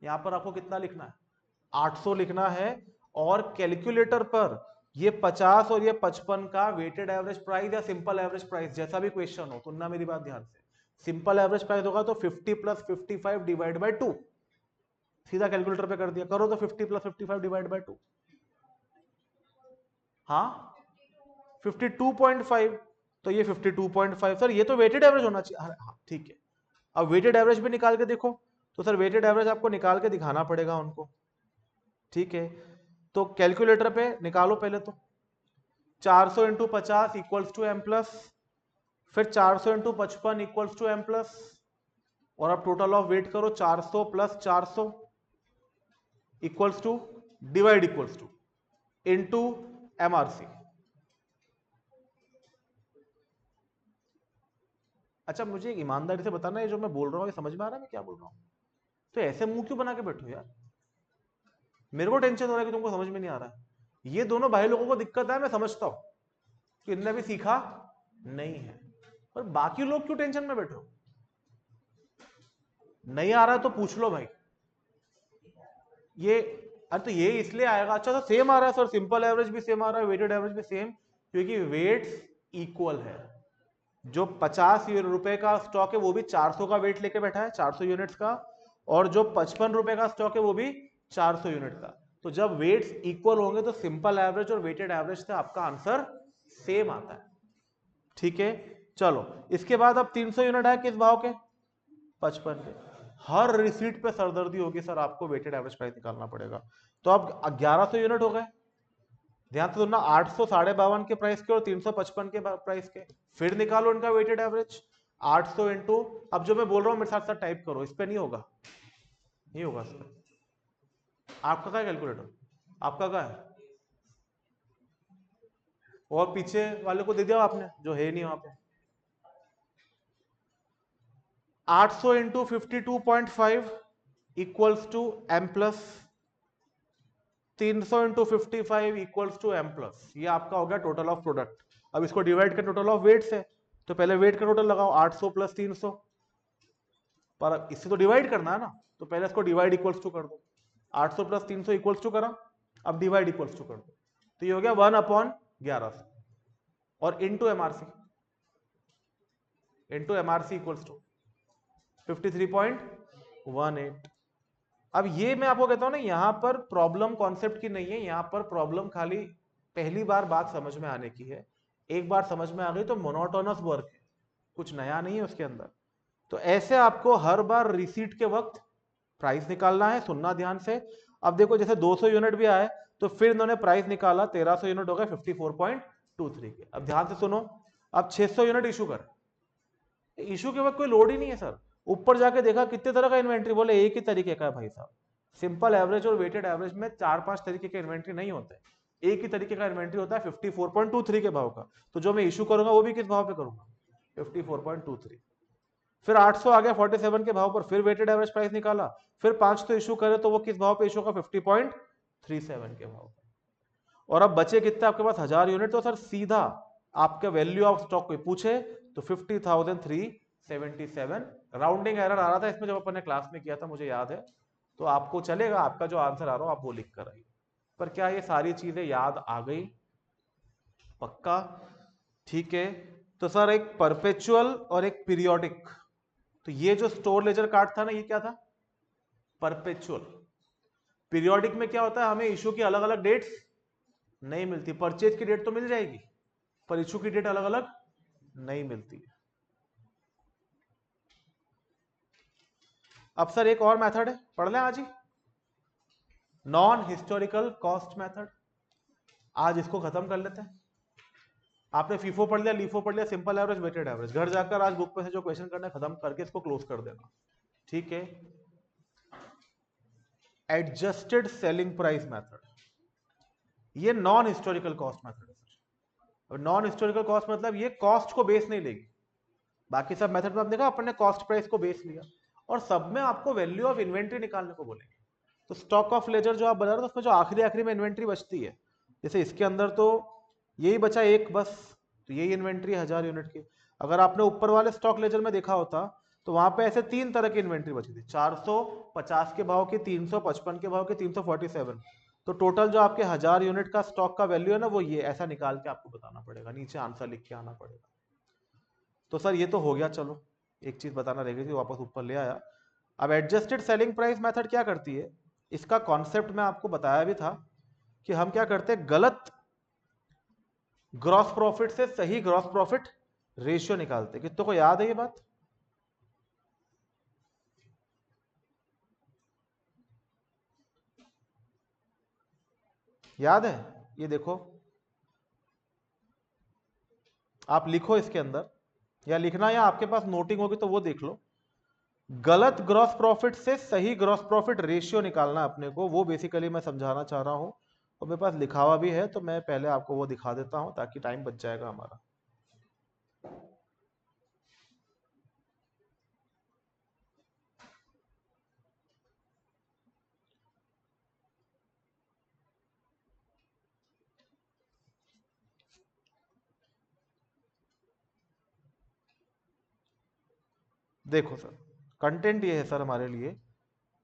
यहां पर आपको कितना लिखना है? 800 लिखना है। और कैलकुलेटर पर ये 50 और ये 55 का वेटेड एवरेज प्राइस या सिंपल एवरेज प्राइस, जैसा भी क्वेश्चन हो, सुनना मेरी बात ध्यान से। सिंपल एवरेज प्राइस होगा तो 50 प्लस 55 डिवाइड बाय 2, सीधा कैलकुलेटर पे कर दिया, करो तो 50 प्लस 55 डिवाइड बाय 2, हाँ 52.5। तो ये 52.5 सर, ये तो वेटेड एवरेज होना चाहिए। हाँ ठीक है, अब वेटेड एवरेज भी निकाल के देखो। तो सर वेटेड एवरेज आपको निकाल के दिखाना पड़ेगा उनको। ठीक है, तो कैलकुलेटर पे निकालो पहले तो। 400 into 50 equals to M plus, फिर 400 into 55 equals to M plus, और अब टोटल ऑफ वेट करो, 400 plus 400 equals to, divide equals to, into MRC. अच्छा मुझे ईमानदारी से बताना, ये जो मैं बोल रहा हूँ ये समझ में आ रहा है मैं क्या बोल रहा हूँ? तो ऐसे मुंह क्यों बना के बैठो यार? मेरे को टेंशन हो रहा है कि तुमको समझ में नहीं आ रहा है। ये दोनों भाई लोगों को दिक्कत है, मैं समझता हूं कि इनने भी सीखा नहीं है, पर बाकी लोग क्यों टेंशन में बैठे हो? नहीं आ रहा है तो पूछ लो भाई। ये, अरे तो ये इसलिए आएगा, अच्छा तो सेम आ रहा है सर, सिंपल एवरेज भी सेम आ रहा है, वेटेड एवरेज भी सेम, क्योंकि वेट्स इक्वल है। जो 50 रुपए का स्टॉक है वो भी 400 का वेट लेके बैठा है, 400 यूनिट्स का, और जो 55 रुपए का स्टॉक है वो भी 400 यूनिट का। तो जब वेट्स इक्वल होंगे तो सिंपल एवरेज और वेटेड एवरेज से आपका आंसर सेम आता है। ठीक है, चलो इसके बाद अब 300 यूनिट है किस भाव के? 55 के। हर रिसीट पे सरदर्दी होगी सर, आपको वेटेड एवरेज प्राइस निकालना पड़ेगा। तो अब 1100 यूनिट हो गए, ध्यान से सुनना, 800 52 के प्राइस के और 355 के प्राइस के, फिर निकालो इनका वेटेड एवरेज। 800 इंटू, अब जो मैं बोल रहा हूं मेरे साथ साथ टाइप करो, इस पे नहीं होगा, नहीं होगा सर। आपका क्या है कैलकुलेटर? आपका क्या है? और पीछे वाले को दे दिया आपने जो है नहीं वहां पे। 800 into 52.5 equals to M plus, 300 into 55 equals to M plus. ये आपका हो गया टोटल ऑफ प्रोडक्ट। अब इसको डिवाइड कर टोटल ऑफ वेट से, तो पहले वेट का टोटल लगाओ, 800 प्लस 300, पर इससे तो डिवाइड करना है ना, तो पहले इसको डिवाइड इक्वल्स टू कर दो। 800 प्लस 300 इक्वल्स टू करा, अब डिवाइड इक्वल्स टू कर दो, तो ये हो गया 1/1100 और इनटू एमआरसी इक्वल्स टू 53.18। अब ये मैं आपको कहता हूं ना, यहां पर प्रॉब्लम कॉन्सेप्ट की नहीं है, यहां पर प्रॉब्लम खाली पहली बार बात समझ में आने की है। एक बार समझ में आ गई तो मोनोटोनस वर्क है, कुछ नया नहीं है उसके अंदर। तो ऐसे आपको हर बार रिसीट के वक्त प्राइस निकालना है, सुनना ध्यान से। अब देखो जैसे 200 यूनिट भी आए तो फिर इन्होंने प्राइस निकाला, 1300 यूनिट हो गए 54.23 के। अब ध्यान से सुनो, अब 600 यूनिट इशू कर, इशू के वक्त कोई लोड ही नहीं है सर। ऊपर जाके देखा कितने तरह का इन्वेंट्री, बोले एक ही तरीके का है भाई साहब। सिंपल एवरेज और वेटेड एवरेज में 4-5 तरीके के इन्वेंट्री नहीं होते, एक ही तरीके का इन्वेंट्री होता है 54.23 के भाव का। तो जो मैं इशू करूंगा वो भी किस भाव पे करूंगा, 54.23। फिर 800 आ गया 47 के भाव पर, फिर वेटेड एवरेज प्राइस निकाला, फिर 5 तो इशू करे तो वो किस भाव पे इशू होगा, 50.37 के भाव पर। और अब बचे कितने आपके पास 1000 यूनिट, तो सर सीधा आपका वैल्यू ऑफ स्टॉक कोई पूछे तो 50,377। राउंडिंग एरर आ रहा था इसमें जब अपन ने क्लास में किया था, मुझे याद है। तो आपको चलेगा, आपका जो आंसर आ रहा हो आप वो लिख कर आइए। पर क्या ये सारी चीजें याद आ गई? पक्का? ठीक है। तो सर एक परपेचुअल और एक पीरियोडिक, तो ये जो स्टोर लेजर कार्ड था ना, ये क्या था, परपेचुअल। पीरियोडिक में क्या होता है, हमें इशू की अलग अलग डेट्स नहीं मिलती, परचेज की डेट तो मिल जाएगी पर इशू की डेट अलग अलग नहीं मिलती। अब सर एक और मेथड है, पढ़ लें आज ही, नॉन हिस्टोरिकल कॉस्ट मेथड। आज इसको खत्म कर लेते हैं। आपने फीफो पढ़ लिया, लीफो पढ़ लिया, सिंपल एवरेज, वेटेड एवरेज, घर जाकर आज बुक पे से जो क्वेश्चन करना है खत्म करके इसको क्लोज कर देना। ठीक है। एडजस्टेड सेलिंग प्राइस मेथड, ये नॉन हिस्टोरिकल कॉस्ट मेथड है सर। अब नॉन हिस्टोरिकल कॉस्ट मतलब ये कॉस्ट को बेस नहीं लेगी। बाकी सब मेथड में आप देखा अपन ने कॉस्ट प्राइस को बेस लिया, और सब में आपको वैल्यू ऑफ इन्वेंट्री निकालने को बोलेंगे। तो स्टॉक ऑफ लेजर जो आप बता रहे हो उसमें जो आखिरी आखिरी में इन्वेंट्री बचती है, जैसे इसके अंदर तो यही बचा एक बस, तो यही इन्वेंट्री 1000 यूनिट की। अगर आपने ऊपर वाले स्टॉक लेजर में देखा होता तो वहां पे ऐसे 3 तरह की इन्वेंट्री बची थी, 450 के भाव की, 355 के भाव की, 347। तो टोटल जो आपके 1000 यूनिट का स्टॉक का वैल्यू है ना, वो ये ऐसा निकाल के आपको बताना पड़ेगा, नीचे आंसर लिख के आना पड़ेगा। तो सर ये तो हो गया, चलो एक चीज बताना रह गई थी, वापस ऊपर ले आया। अब एडजस्टेड सेलिंग प्राइस मेथड क्या करती है, इसका कॉन्सेप्ट मैं आपको बताया भी था कि हम क्या करते हैं, गलत ग्रॉस प्रॉफिट से सही ग्रॉस प्रॉफिट रेशियो निकालते। कितनों को याद है ये बात? याद है? ये देखो, आप लिखो इसके अंदर, या लिखना या आपके पास नोटिंग होगी तो वो देख लो। गलत ग्रॉस प्रॉफिट से सही ग्रॉस प्रॉफिट रेशियो निकालना अपने को, वो बेसिकली मैं समझाना चाह रहा हूं। और मेरे पास लिखा हुआ भी है, तो मैं पहले आपको वो दिखा देता हूं ताकि टाइम बच जाएगा हमारा। देखो सर, कंटेंट ये है सर हमारे लिए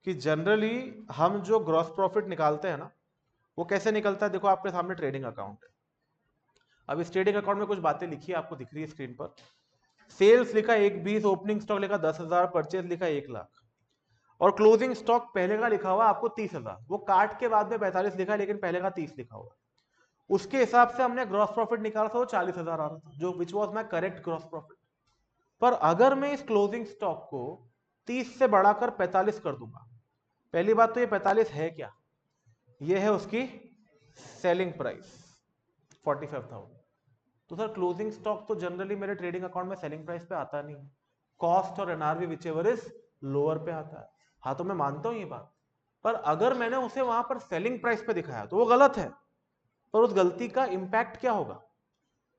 कि जनरली हम जो ग्रॉस प्रॉफिट निकालते हैं ना, वो कैसे निकलता है। देखो आपके सामने ट्रेडिंग अकाउंट है। अब इस ट्रेडिंग अकाउंट में कुछ बातें लिखी है, आपको दिख रही है स्क्रीन पर। सेल्स लिखा 120, ओपनिंग स्टॉक लिखा 10,000, परचेज लिखा 1,00,000, और क्लोजिंग स्टॉक पहले का लिखा हुआ आपको 30,000। वो काट के बाद में 45 लिखा है, लेकिन पहले का 30 लिखा हुआ। उसके हिसाब से हमने ग्रॉस प्रॉफिट निकाला था, वो 40,000 आ रहा था, जो which was my correct gross profit. पर अगर मैं इस क्लोजिंग स्टॉक को 30 से बढ़ाकर 45 कर दूंगा, पहली बात तो ये 45 है क्या, ये है उसकी सेलिंग प्राइस 45,000। तो सर क्लोजिंग स्टॉक तो जनरली मेरे ट्रेडिंग अकाउंट में सेलिंग प्राइस पे आता नहीं, कॉस्ट और NRV which ever is lower पे आता है। हाँ तो मैं मानता हूं ये बात, पर अगर मैंने उसे वहां पर सेलिंग प्राइस पे दिखाया तो वो गलत है। पर उस गलती का इंपैक्ट क्या होगा,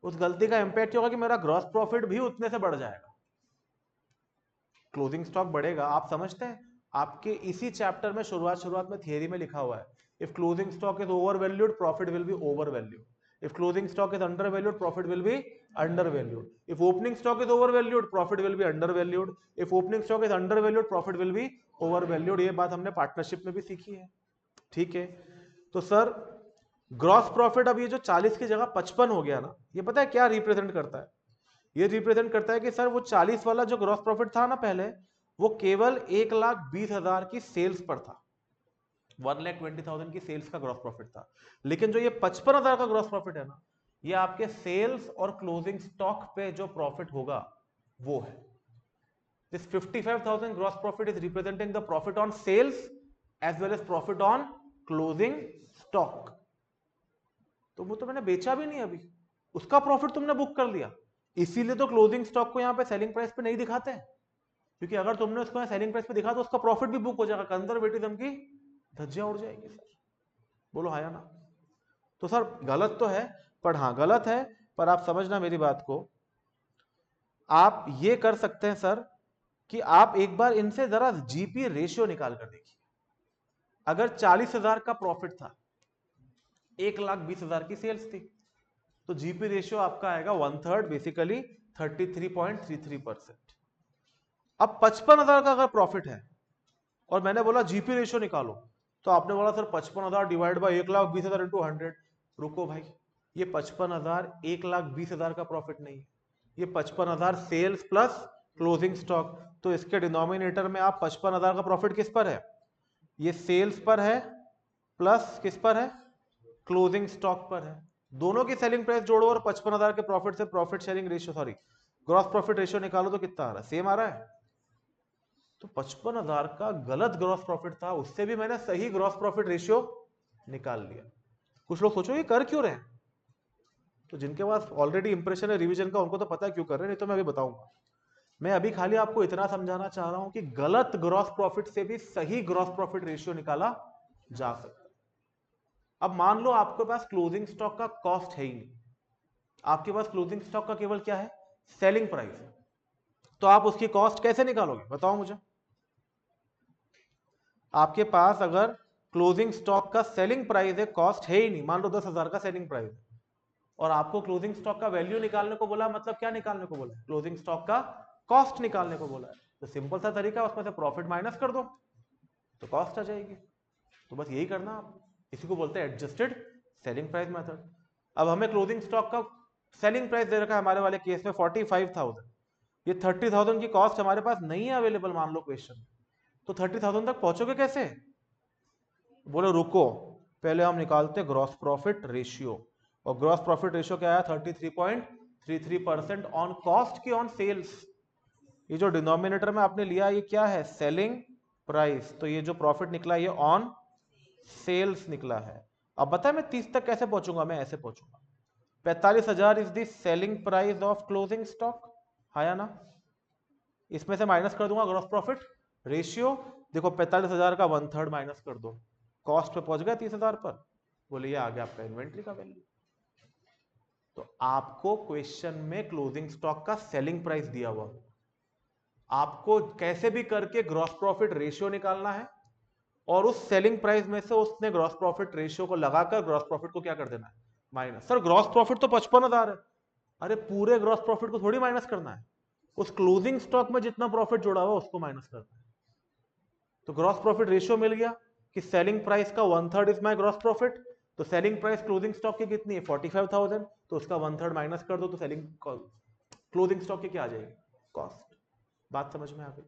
उस गलती का इंपैक्ट होगा कि मेरा ग्रॉस प्रॉफिट भी उतने से बढ़ जाएगा, क्लोजिंग स्टॉक बढ़ेगा। आप समझते हैं, आपके इसी चैप्टर में शुरुआत में थियरी में लिखा हुआ है, if closing stock is over valued profit will be over valued, if closing stock is undervalued profit will be undervalued, if opening stock is overvalued profit will be undervalued, if opening stock is undervalued profit will be overvalued। ये बात हमने partnership में भी सीखी है। ठीक है, तो सर ग्रॉस प्रॉफिट अब ये जो 40 की जगह 55 हो गया ना, ये पता है क्या रिप्रेजेंट करता है? ये रिप्रेजेंट करता है कि सर वो 40 वाला जो ग्रॉस प्रॉफिट था ना पहले, वो केवल 1,20,000 की सेल्स पर था, 1,20,000 की सेल्स का ग्रॉस प्रॉफिट था। लेकिन जो ये 55,000 का ग्रॉस प्रॉफिट है ना, ये आपके सेल्स और क्लोजिंग स्टॉक पे जो प्रॉफिट होगा वो है। This 55,000 gross profit is representing the profit on sales as well as profit on closing stock. तो वो तो मैंने बेचा भी नहीं अभी, उसका प्रॉफिट तुमने बुक कर लिया। इसीलिए तो क्लोजिंग स्टॉक को यहाँ पे सेलिंग प्राइस पे नहीं दिखाते हैं, क्योंकि अगर तुमने उसको सेलिंग प्राइस पे दिखा तो उसका प्रॉफिट भी बुक हो जाएगा, कंजर्वेटिज्म की धज्जियां उड़ जाएगी। सर बोलो हाँ या ना? तो सर गलत तो है, पर हाँ गलत है, पर आप समझना मेरी बात को, आप ये कर सकते हैं सर कि आप एक बार इनसे जरा जीपी रेशियो निकाल कर देखिए। अगर 40,000 का प्रॉफिट था, 1,20,000 की सेल्स थी, तो जीपी रेशियो आपका आएगा 1/3, बेसिकली 33.33%। अब 55,000 का अगर प्रॉफिट है और मैंने बोला जीपी रेशियो निकालो, तो आपने बोला सर 55,000 डिवाइड बाय 1,20,000 इंटू 100। रुको भाई, ये 55,000 1,20,000 का प्रॉफिट नहीं है, ये 55,000 सेल्स प्लस क्लोजिंग स्टॉक। तो इसके डिनोमिनेटर में आप 55,000 का प्रॉफिट किस पर है? ये सेल्स पर है प्लस किस पर है? क्लोजिंग स्टॉक पर है। दोनों की सेलिंग प्राइस जोड़ो और 55,000 के प्रॉफिट से profit sharing ratio, sorry gross profit ratio निकालो तो कितना आ रहा है? सेम आ रहा है। तो 55,000 का गलत ग्रॉस प्रॉफिट था, उससे भी मैंने सही ग्रॉस प्रॉफिट रेशियो निकाल लिया। कुछ लोग सोचो ये कर क्यों रहे हैं? तो जिनके पास ऑलरेडी इंप्रेशन है रिवीजन का, उनको तो पता है क्यों कर रहे हैं, नहीं तो मैं अभी बताऊंगा। मैं अभी खाली आपको इतना समझाना चाह रहा हूं कि गलत ग्रॉस प्रॉफिट से भी सही ग्रॉस प्रॉफिट रेशियो निकाला जा सकता है। अब मान लो आपके पास क्लोजिंग स्टॉक का कॉस्ट है ही नहीं, आपके पास क्लोजिंग स्टॉक का केवल क्या है? सेलिंग प्राइस है। तो आप उसकी कॉस्ट कैसे निकालोगे बताओ मुझे? आपके पास अगर क्लोजिंग स्टॉक का सेलिंग प्राइस है, कॉस्ट है ही नहीं, मान लो 10,000 का सेलिंग प्राइस है, और आपको क्लोजिंग स्टॉक का वैल्यू निकालने को बोला, मतलब क्या निकालने को बोला? क्लोजिंग स्टॉक का कॉस्ट निकालने को बोला है। तो सिंपल सा तरीका, उसमें से प्रॉफिट माइनस कर दो तो कॉस्ट आ जाएगी। तो बस यही करना आप, इसी को बोलते हैं एडजस्टेड सेलिंग प्राइस मेथड। अब हमें क्लोजिंग स्टॉक का सेलिंग प्राइस दे रखा है हमारे वाले केस में 45,000, ये 30,000 की कॉस्ट हमारे पास नहीं है अवेलेबल, मान लो क्वेश्चन, तो 30,000 तक पहुंचोगे कैसे? बोलो रुको, पहले हम निकालते ग्रॉस प्रॉफिट रेशियो, और ग्रॉस प्रॉफिट रेशियो क्या आया? 33.33% ऑन कॉस्ट की ऑन सेल्स। ये जो डिनोमिनेटर में आपने लिया ये क्या है? Selling price. तो ये जो प्रॉफिट निकला ये ऑन सेल्स निकला है। अब बता मैं 30 तक कैसे पहुंचूंगा? मैं ऐसे पहुंचूंगा, 45,000 is the selling price of closing stock, है या ना? इसमें से माइनस कर दूंगा ग्रॉस प्रॉफिट रेशियो, देखो 45,000 का 1/3 माइनस कर दो, कॉस्ट पे पहुंच गया 30,000 पर। बोले ये आ गया आपका इन्वेंट्री का वैल्यू। तो आपको क्वेश्चन में क्लोजिंग स्टॉक का सेलिंग प्राइस दिया हुआ, आपको कैसे भी करके ग्रॉस प्रॉफिट रेशियो निकालना है, और उस सेलिंग प्राइस में से उसने ग्रॉस प्रॉफिट रेशियो को लगाकर ग्रॉस प्रॉफिट को क्या कर देना है? माइनस। सर ग्रॉस प्रॉफिट तो 55,000 है, अरे पूरे ग्रॉस प्रॉफिट को थोड़ी माइनस करना है, उस क्लोजिंग स्टॉक में जितना प्रॉफिट जुड़ा हुआ उसको माइनस करना है। तो ग्रॉस प्रॉफिट रेशियो मिल गया कि सेलिंग प्राइस का 1/3 इज माई ग्रॉस प्रॉफिट। तो सेलिंग प्राइस क्लोजिंग स्टॉक की कितनी है? 45,000, तो उसका 1/3 माइनस कर दो, तो सेलिंग क्लोजिंग स्टॉक की क्या आ जाएगी? कॉस्ट। बात समझ में आ गई?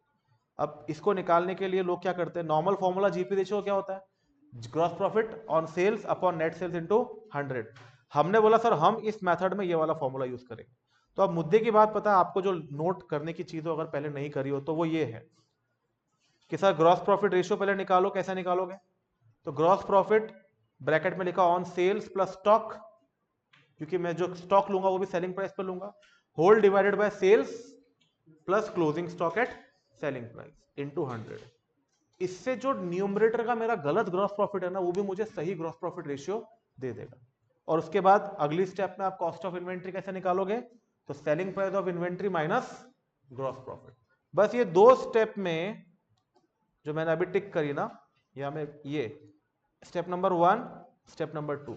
अब इसको निकालने के लिए लोग क्या करते हैं? नॉर्मल फॉर्मूला जीपी रेशियो क्या होता है? Gross profit on sales upon net sales into 100। हमने बोला सर हम इस मेथड में ये वाला फॉर्मूला यूज करेंगे। तो अब मुद्दे की बात पता है आपको, जो नोट करने की चीज अगर पहले नहीं करी हो तो वो ये है कि सर ग्रॉस प्रॉफिट रेशियो पहले निकालो। कैसे निकालोगे? तो ग्रॉस प्रॉफिट ब्रैकेट में लिखा ऑन सेल्स प्लस स्टॉक, क्योंकि मैं जो स्टॉक लूंगा वो भी सेलिंग प्राइस पर लूंगा, whole divided by sales plus closing stock at selling price into 100। इससे जो न्यूमरेटर का मेरा गलत ग्रॉस प्रॉफिट है ना, वो भी मुझे सही ग्रॉस प्रॉफिट रेशियो दे देगा। और उसके बाद अगली स्टेप में आप कॉस्ट ऑफ इन्वेंट्री कैसे निकालोगे? तो selling price of inventory minus gross profit. बस ये दो स्टेप में जो मैंने अभी टिक करी ना, या मैं ये स्टेप नंबर 1, स्टेप नंबर 2,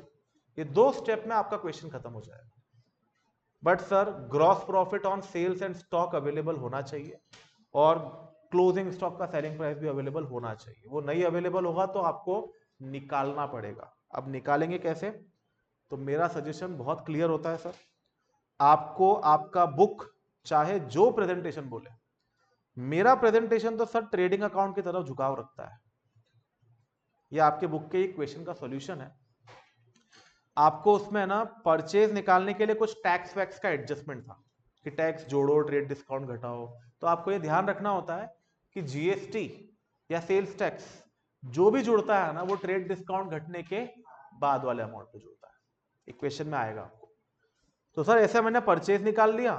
ये दो स्टेप में आपका क्वेश्चन खत्म हो जाएगा। But sir gross profit on sales and stock available होना चाहिए, और क्लोजिंग स्टॉक का सेलिंग प्राइस भी अवेलेबल होना चाहिए। वो नहीं अवेलेबल होगा तो आपको निकालना पड़ेगा। अब निकालेंगे कैसे? तो मेरा सजेशन बहुत क्लियर होता है सर, आपको आपका बुक चाहे जो प्रेजेंटेशन बोले, मेरा प्रेजेंटेशन तो सर ट्रेडिंग अकाउंट की तरफ झुकाव रखता है। ये आपके बुक के इक्वेशन का सॉल्यूशन है। आपको उसमें ना परचेज निकालने के लिए कुछ टैक्स वैक्स का एडजस्टमेंट था कि टैक्स जोड़ो, ट्रेड डिस्काउंट घटाओ। तो आपको ये ध्यान रखना होता है कि जीएसटी या सेल्स टैक्स जो भी जुड़ता है ना, वो ट्रेड डिस्काउंट घटने के बाद वाले अमाउंट पे जुड़ता है। इक्वेशन में आएगा आपको। तो सर ऐसे मैंने परचेज निकाल लिया,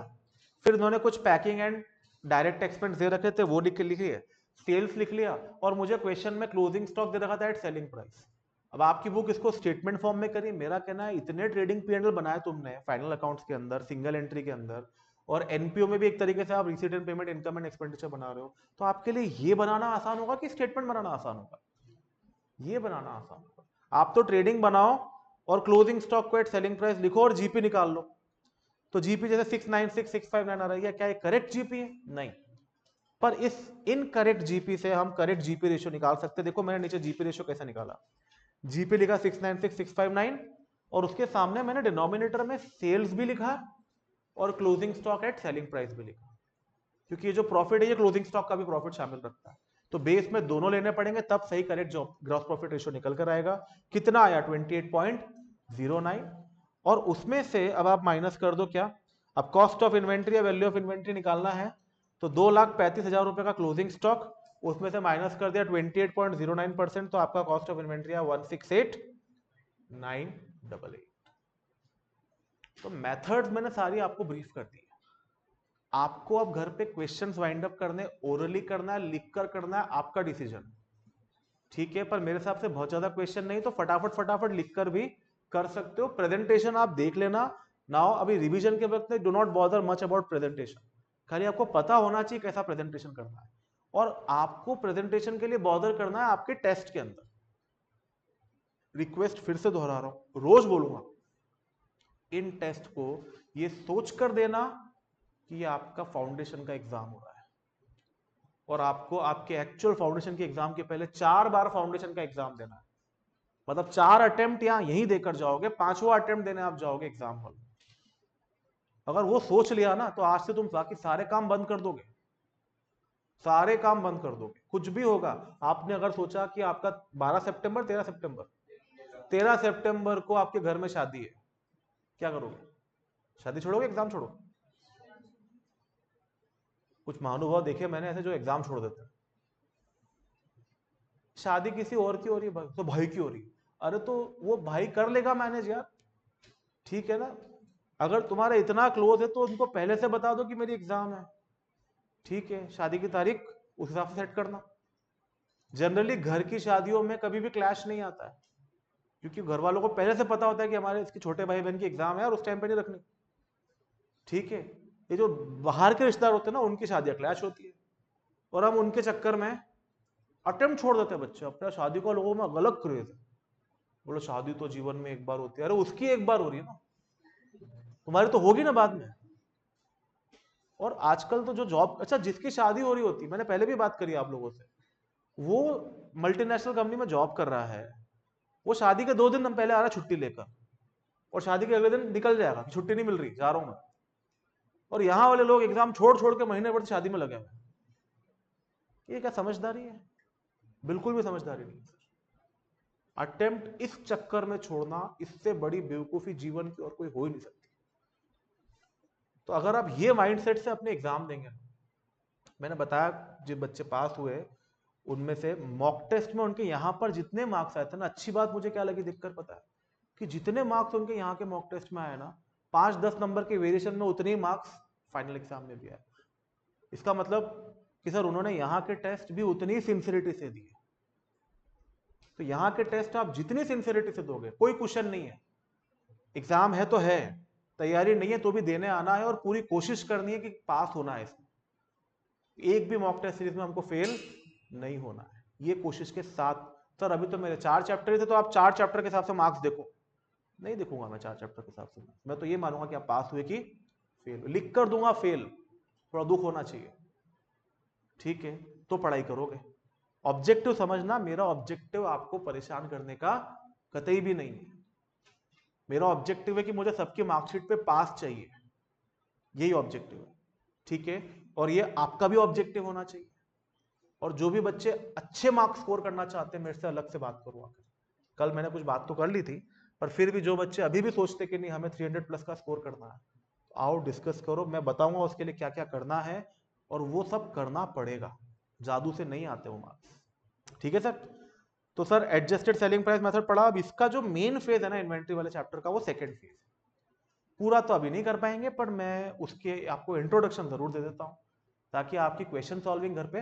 फिर उन्होंने कुछ पैकिंग एंड डायरेक्ट एक्सपेंस दे रखे थे, वो लिख लिए, सेल्स लिख लिया, और मुझे क्वेश्चन में क्लोजिंग स्टॉक दे रखा था एट सेलिंग प्राइस। अब आपकी बुक इसको स्टेटमेंट फॉर्म में करी। मेरा कहना है इतने ट्रेडिंग पीएनएल बनाए तुमने फाइनल अकाउंट्स के अंदर, सिंगल एंट्री के अंदर, और एनपीओ में भी एक तरीके से आप receipt and payment, income and expenditure बना रहे हो, तो आपके लिए ये बनाना आसान होगा कि स्टेटमेंट बनाना आसान होगा? ये बनाना आसान होगा। आप तो ट्रेडिंग बनाओ और क्लोजिंग स्टॉक को एट सेलिंग प्राइस लिखो और जीपी निकाल लो। तो जीपी जैसे 696,659 आ रही है, क्या ये करेक्ट जीपी है? नहीं। पर इस इनकरेक्ट जीपी से हम करेक्ट जीपी रेशियो निकाल सकते हैं। देखो मैंने नीचे जीपी रेशियो कैसे निकाला, जीपी लिखा 696,659 और उसके सामने मैंने डिनोमिनेटर में सेल्स भी लिखा और closing stock at selling price भी लिखा, क्योंकि ये जो प्रॉफिट है ये क्लोजिंग स्टॉक का भी प्रॉफिट शामिल रखता है। तो बेस में दोनों लेने पड़ेंगे, तब सही करेक्ट जो ग्रॉस प्रॉफिट रेशियो निकल कर आएगा। कितना आया? 28.09। और उसमें से अब आप माइनस कर दो क्या, अब कॉस्ट ऑफ इन्वेंट्री या वैल्यू ऑफ इन्वेंट्री निकालना है, तो 2,35,000 रुपए का क्लोजिंग स्टॉक, उसमें से माइनस कर दिया 28.09%, तो आपका कॉस्ट ऑफ इन्वेंट्री है 168,988। तो मेथड्स मैंने सारी आपको ब्रीफ कर दी है। आपको अब घर पे क्वेश्चंस वाइंड अप करने, ओरली करना है, लिख कर करना है, आपका डिसीजन, ठीक है? पर मेरे हिसाब से बहुत ज्यादा क्वेश्चन नहीं, तो फटाफट फटाफट लिख कर भी कर सकते हो। प्रेजेंटेशन आप देख लेना नाउ, अभी रिवीजन के वक्त do not bother much about presentation, खाली आपको पता होना चाहिए कैसा प्रेजेंटेशन करना है। और आपको प्रेजेंटेशन के लिए बॉदर करना है आपके टेस्ट के अंदर। रिक्वेस्ट फिर से दोहरा रहा हूं, रोज बोलूंगा, इन टेस्ट को ये सोच कर देना कि ये आपका फाउंडेशन का एग्जाम हो रहा है, और आपको आपके एक्चुअल फाउंडेशन के एग्जाम के पहले 4 बार फाउंडेशन का एग्जाम देना है। मतलब 4 अटेम्प्ट यहां यहीं देकर जाओगे, 5वां अटेम्प्ट देने आप जाओगे एग्जाम हॉल। अगर वो सोच लिया ना, तो आज से तुम बाकी सारे काम बंद कर दोगे, सारे काम बंद कर दोगे। कुछ भी होगा, आपने अगर सोचा कि आपका 12 सितंबर 13 सितंबर को आपके घर में शादी है, क्या करोगे? शादी छोड़ोगे, एग्जाम छोड़ोगे? कुछ महानुभाव देखे मैंने ऐसे जो एग्जाम छोड़ देते हैं। शादी किसी और की हो रही है भाई, तो भाई की हो रही, अरे तो वो भाई कर लेगा मैनेज यार, ठीक है ना? अगर तुम्हारा इतना क्लोज है तो उनको पहले से बता दो कि मेरी एग्जाम है, ठीक है? शादी की तारीख उस हिसाब से सेट करना। जनरली घर की शादियों में कभी भी क्लैश नहीं आता है, क्योंकि घर वालों को पहले से पता होता है कि हमारे इसके छोटे भाई बहन की एग्जाम है और उस टाइम पे नहीं रखनी, ठीक है? ये जो बाहर के रिश्तेदार होते हैं ना, उनकी शादियां क्लैश होती है, और हम उनके चक्कर में अटेम्प्ट छोड़ देते हैं बच्चे अपने। शादी को लोगों में अलग क्रेज है, बोलो शादी तो जीवन में एक बार होती है, अरे उसकी एक बार हो रही है ना, तुम्हारी तो होगी ना बाद में। और आजकल तो जो जॉब, अच्छा जिसकी शादी हो रही होती, मैंने पहले भी बात करी आप लोगों से, वो मल्टीनेशनल कंपनी में जॉब कर रहा है, वो शादी के 2 दिन पहले आ रहा है छुट्टी लेकर, और शादी के अगले दिन निकल जाएगा कि छुट्टी नहीं मिल रही, जा रहा हूं मैं। और यहां वाले लोग एग्जाम छोड़ छोड़ के महीने भर शादी में लगे हुए हैं। ये क्या समझदारी है? बिल्कुल भी समझदारी नहीं। अटेम्प्ट इस चक्कर में छोड़ना, इससे बड़ी बेवकूफी जीवन की और कोई हो ही नहीं सकती। तो अगर आप ये माइंडसेट से अपने एग्जाम देंगे, मैंने बताया जो बच्चे पास हुए उनमें से मॉक टेस्ट में उनके यहां पर जितने मार्क्स आए थे ना, अच्छी बात मुझे क्या लगी दिक्कत पता है, कि जितने मार्क्स उनके यहाँ के मॉक टेस्ट में आए ना, 5-10 नंबर के वेरिएशन में उतने ही मार्क्स फाइनल एग्जाम में भी आए। इसका मतलब कि सर उन्होंने यहाँ के टेस्ट भी उतनी ही सिंसियरिटी से दिए। तो यहाँ के टेस्ट आप जितनी सिंसियरिटी से दोगे, कोई क्वेश्चन नहीं है, एग्जाम है तो है, तैयारी नहीं है तो भी देने आना है, और पूरी कोशिश करनी है कि पास होना है इसमें। एक भी मॉक टेस्ट सीरीज में हमको फेल नहीं होना है, ये कोशिश के साथ। सर अभी तो मेरे 4 चैप्टर थे, तो आप 4 चैप्टर के हिसाब से मार्क्स देखो, नहीं देखूंगा मैं 4 चैप्टर के हिसाब से। मैं तो ये मानूंगा कि आप पास हुए कि फेल, लिख कर दूंगा फेल, थोड़ा दुख होना चाहिए, ठीक है? तो पढ़ाई करोगे। ऑब्जेक्टिव समझना, मेरा ऑब्जेक्टिव आपको परेशान करने का कतई भी नहीं है। मेरा ऑब्जेक्टिव है कि मुझे सबकी मार्कशीट पे पास चाहिए, यही ऑब्जेक्टिव है, ठीक है। और ये आपका भी ऑब्जेक्टिव होना चाहिए। और जो भी बच्चे अच्छे मार्क्स स्कोर करना चाहते हैं, मेरे से अलग से बात करो आकर। कल मैंने कुछ बात तो कर ली थी, पर फिर भी जो बच्चे अभी भी सोचते कि नहीं हमें 300 प्लस का स्कोर करना है, तो आओ डिस्कस करो, मैं बताऊंगा उसके लिए क्या क्या करना है, और वो सब करना पड़ेगा, जादू से नहीं आते वो मार्क्स, ठीक है सर। तो sir adjusted selling price method पढ़ा। अब इसका जो मेन फेज है ना इन्वेंट्री वाले चैप्टर का, वो सेकंड फेज। पूरा तो अभी नहीं कर पाएंगे, पर मैं उसके आपको इंट्रोडक्शन जरूर दे देता हूं, ताकि आपकी क्वेश्चन सॉल्विंग घर पे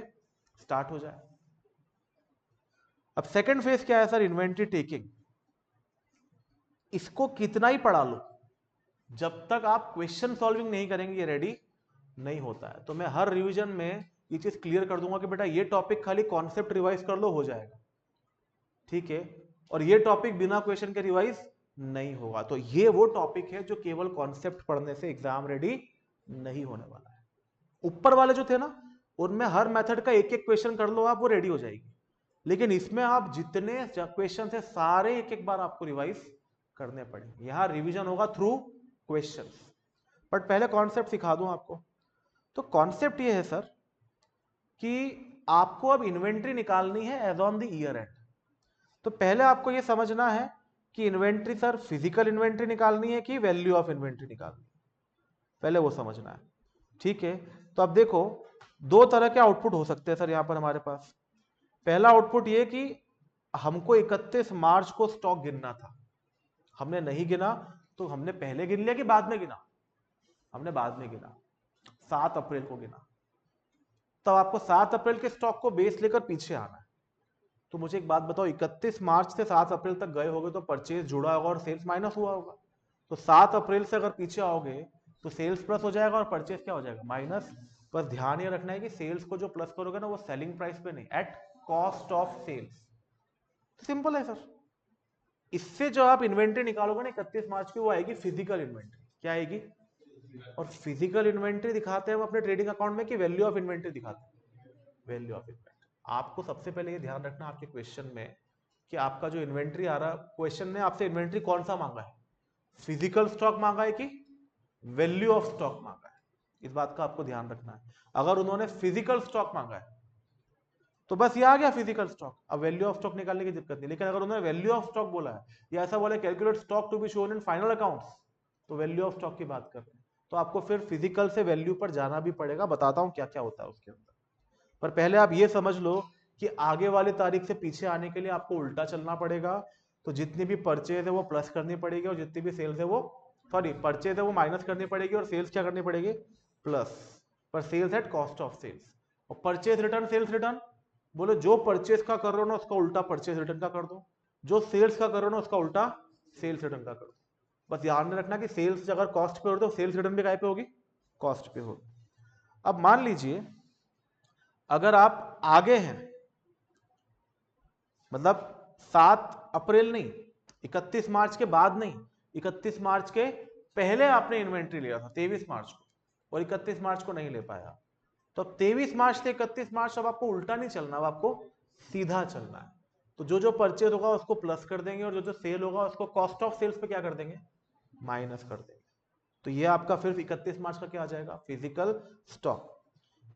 स्टार्ट हो जाए। अब सेकंड फेज क्या है सर? Inventory taking. इसको कितना ही पढ़ा लो, जब तक आप क्वेश्चन सॉल्विंग नहीं करेंगे ये रेडी नहीं होता है। तो मैं हर रिवीजन में ये चीज क्लियर कर दूंगा कि बेटा ये टॉपिक खाली कॉन्सेप्ट रिवाइज कर लो, हो जाएगा, ठीक है। और ये टॉपिक बिना क्वेश्चन के रिवाइज नहीं होगा। तो ये वो टॉपिक है जो केवल कॉन्सेप्ट पढ़ने से एग्जाम रेडी नहीं होने वाला है। ऊपर वाले जो थे ना, उनमें हर मेथड का एक एक क्वेश्चन कर लो आप, वो रेडी हो जाएगी। लेकिन इसमें आप जितने क्वेश्चन है सारे एक एक बार आपको रिवाइज करने पड़ेंगे। यहां रिवीजन होगा थ्रू क्वेश्चंस। बट पहले कॉन्सेप्ट सिखा दूं आपको। तो कॉन्सेप्ट ये है सर कि आपको अब इन्वेंट्री निकालनी है as on the year end. तो पहले आपको ये समझना है कि इन्वेंट्री सर फिजिकल इन्वेंट्री निकालनी है कि वैल्यू ऑफ इन्वेंट्री निकालनी है, पहले वो समझना है, ठीक है। तो अब देखो, दो तरह के आउटपुट हो सकते हैं सर यहां पर हमारे पास। पहला आउटपुट ये कि हमको 31 मार्च को स्टॉक गिनना था, हमने नहीं गिना, तो हमने पहले गिन लिया कि बाद में गिना? हमने बाद में गिना, 7 अप्रैल को गिना। तब आपको 7 अप्रैल के स्टॉक को बेस लेकर पीछे आना है। तो मुझे एक बात बताओ, 31 मार्च से 7 अप्रैल तक गए होगे तो परचेज जुड़ा होगा और सेल्स माइनस हुआ होगा। तो 7 अप्रैल से अगर पीछे आओगे तो सेल्स प्लस हो जाएगा और परचेज क्या हो जाएगा? माइनस। बस ध्यान ये रखना है कि सेल्स को जो प्लस करोगे ना, वो सेलिंग प्राइस पे नहीं, at cost of sales. Simple है सर। इससे जो आप इन्वेंट्री निकालोगे ना 31 मार्च की, वो आएगी फिजिकल इन्वेंट्री। क्या आएगी? और फिजिकल इन्वेंट्री दिखाते हैं हम अपने ट्रेडिंग अकाउंट में कि वैल्यू ऑफ इन्वेंट्री दिखाते हैं? Value of inventory. आपको सबसे पहले ये ध्यान रखना आपके क्वेश्चन में कि आपका जो इन्वेंट्री आ रहा, क्वेश्चन ने आपसे इन्वेंट्री कौन सा मांगा है? फिजिकल स्टॉक मांगा है कि वैल्यू ऑफ स्टॉक मांगा है? इस बात का आपको ध्यान रखना है। अगर उन्होंने फिजिकल स्टॉक मांगा है तो बस ये आ गया फिजिकल स्टॉक, अब वैल्यू ऑफ स्टॉक निकालने की दिक्कत नहीं। लेकिन अगर उन्होंने वैल्यू ऑफ स्टॉक बोला है या ऐसा बोला calculate stock to be shown in final accounts, तो वैल्यू ऑफ स्टॉक की बात कर रहे हैं, तो आपको फिर फिजिकल से वैल्यू पर जाना भी पड़ेगा। बताता हूं क्या क्या होता है उसके अंदर। पर पहले आप ये समझ लो कि आगे वाली तारीख से पीछे आने के लिए आपको उल्टा चलना पड़ेगा। तो जितनी भी परचेज है वो प्लस करनी पड़ेगी, और जितनी भी सेल्स है वो, सॉरी परचेज है वो माइनस करनी पड़ेगी, और सेल्स क्या करनी पड़ेगी? प्लस। पर sales at cost of sales. और परचेज रिटर्न सेल्स रिटर्न, बोलो जो परचेज का कर रहे हो ना उसका उल्टा परचेज रिटर्न का कर दो, जो सेल्स का कर रहे हो ना उसका उल्टा सेल्स रिटर्न का कर दो। बस ध्यान में रखना कि सेल्स अगर कॉस्ट पे हो तो सेल्स रिटर्न भी काय पे होगी? कॉस्ट पे होगी। अब मान लीजिए अगर आप आगे हैं, मतलब 7 अप्रैल नहीं, 31 मार्च के बाद नहीं, 31 मार्च के पहले आपने इन्वेंट्री लिया था 23 मार्च को, और 31 मार्च को नहीं ले पाया, तो अब 23 मार्च से 31 मार्च अब आपको उल्टा नहीं चलना, अब आपको सीधा चलना है। तो जो जो परचेज होगा उसको प्लस कर देंगे, और जो जो सेल होगा उसको कॉस्ट ऑफ सेल्स पे क्या कर देंगे? माइनस कर देंगे। तो ये आपका फिर 31 मार्च का क्या आ जाएगा? Physical stock.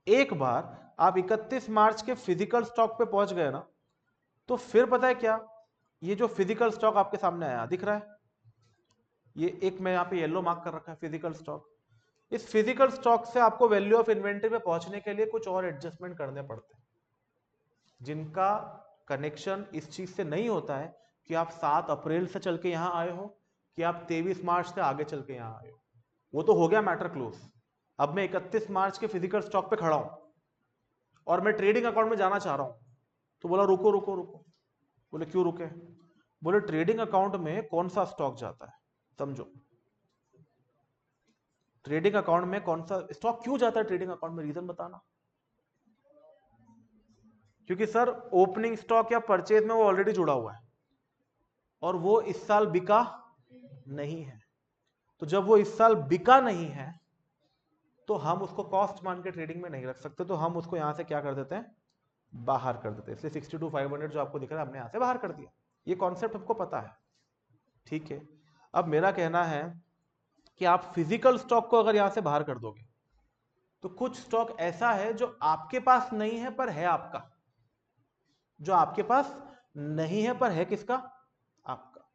एक बार आप 31 मार्च के फिजिकल स्टॉक पे पहुंच गए ना, तो फिर पता है क्या, ये जो फिजिकल स्टॉक आपके सामने आया दिख रहा है, ये एक मैं यहाँ पे येलो मार्क कर रखा है फिजिकल स्टॉक। इस फिजिकल स्टॉक से आपको वैल्यू ऑफ इन्वेंट्री पे पहुंचने के लिए कुछ और एडजस्टमेंट करने पड़ते हैं, जिनका कनेक्शन इस चीज से नहीं होता है कि आप 7 अप्रैल से चल के यहां आए हो कि आप 23 मार्च से आगे चल के यहां आए हो। वो तो हो गया मैटर क्लोज। अब मैं 31 मार्च के फिजिकल स्टॉक पे खड़ा हूं और मैं ट्रेडिंग अकाउंट में जाना चाह रहा हूं, तो बोला रुको रुको रुको। बोले क्यों रुके? बोले ट्रेडिंग अकाउंट में कौन सा स्टॉक जाता है, समझो। ट्रेडिंग अकाउंट में कौन सा स्टॉक क्यों जाता है ट्रेडिंग अकाउंट में? रीजन बताना। क्योंकि सर ओपनिंग स्टॉक या परचेज में वो ऑलरेडी जुड़ा हुआ है और वो इस साल बिका नहीं है। तो जब वो इस साल बिका नहीं है तो हम उसको कॉस्ट मान के ट्रेडिंग में नहीं रख सकते, तो हम उसको यहां से क्या कर देते हैं? बाहर कर देते हैं, इसलिए 62,500 जो आपको दिख रहा है हमने यहां से बाहर कर दिया। ये कॉन्सेप्ट हमको पता है, ठीक है। अब मेरा कहना है कि आप फिजिकल स्टॉक को अगर यहां से बाहर कर दोगे तो कुछ स्टॉक ऐसा है जो आपके पास नहीं है पर है आपका, जो आपके पास नहीं है पर है किसका, आपका।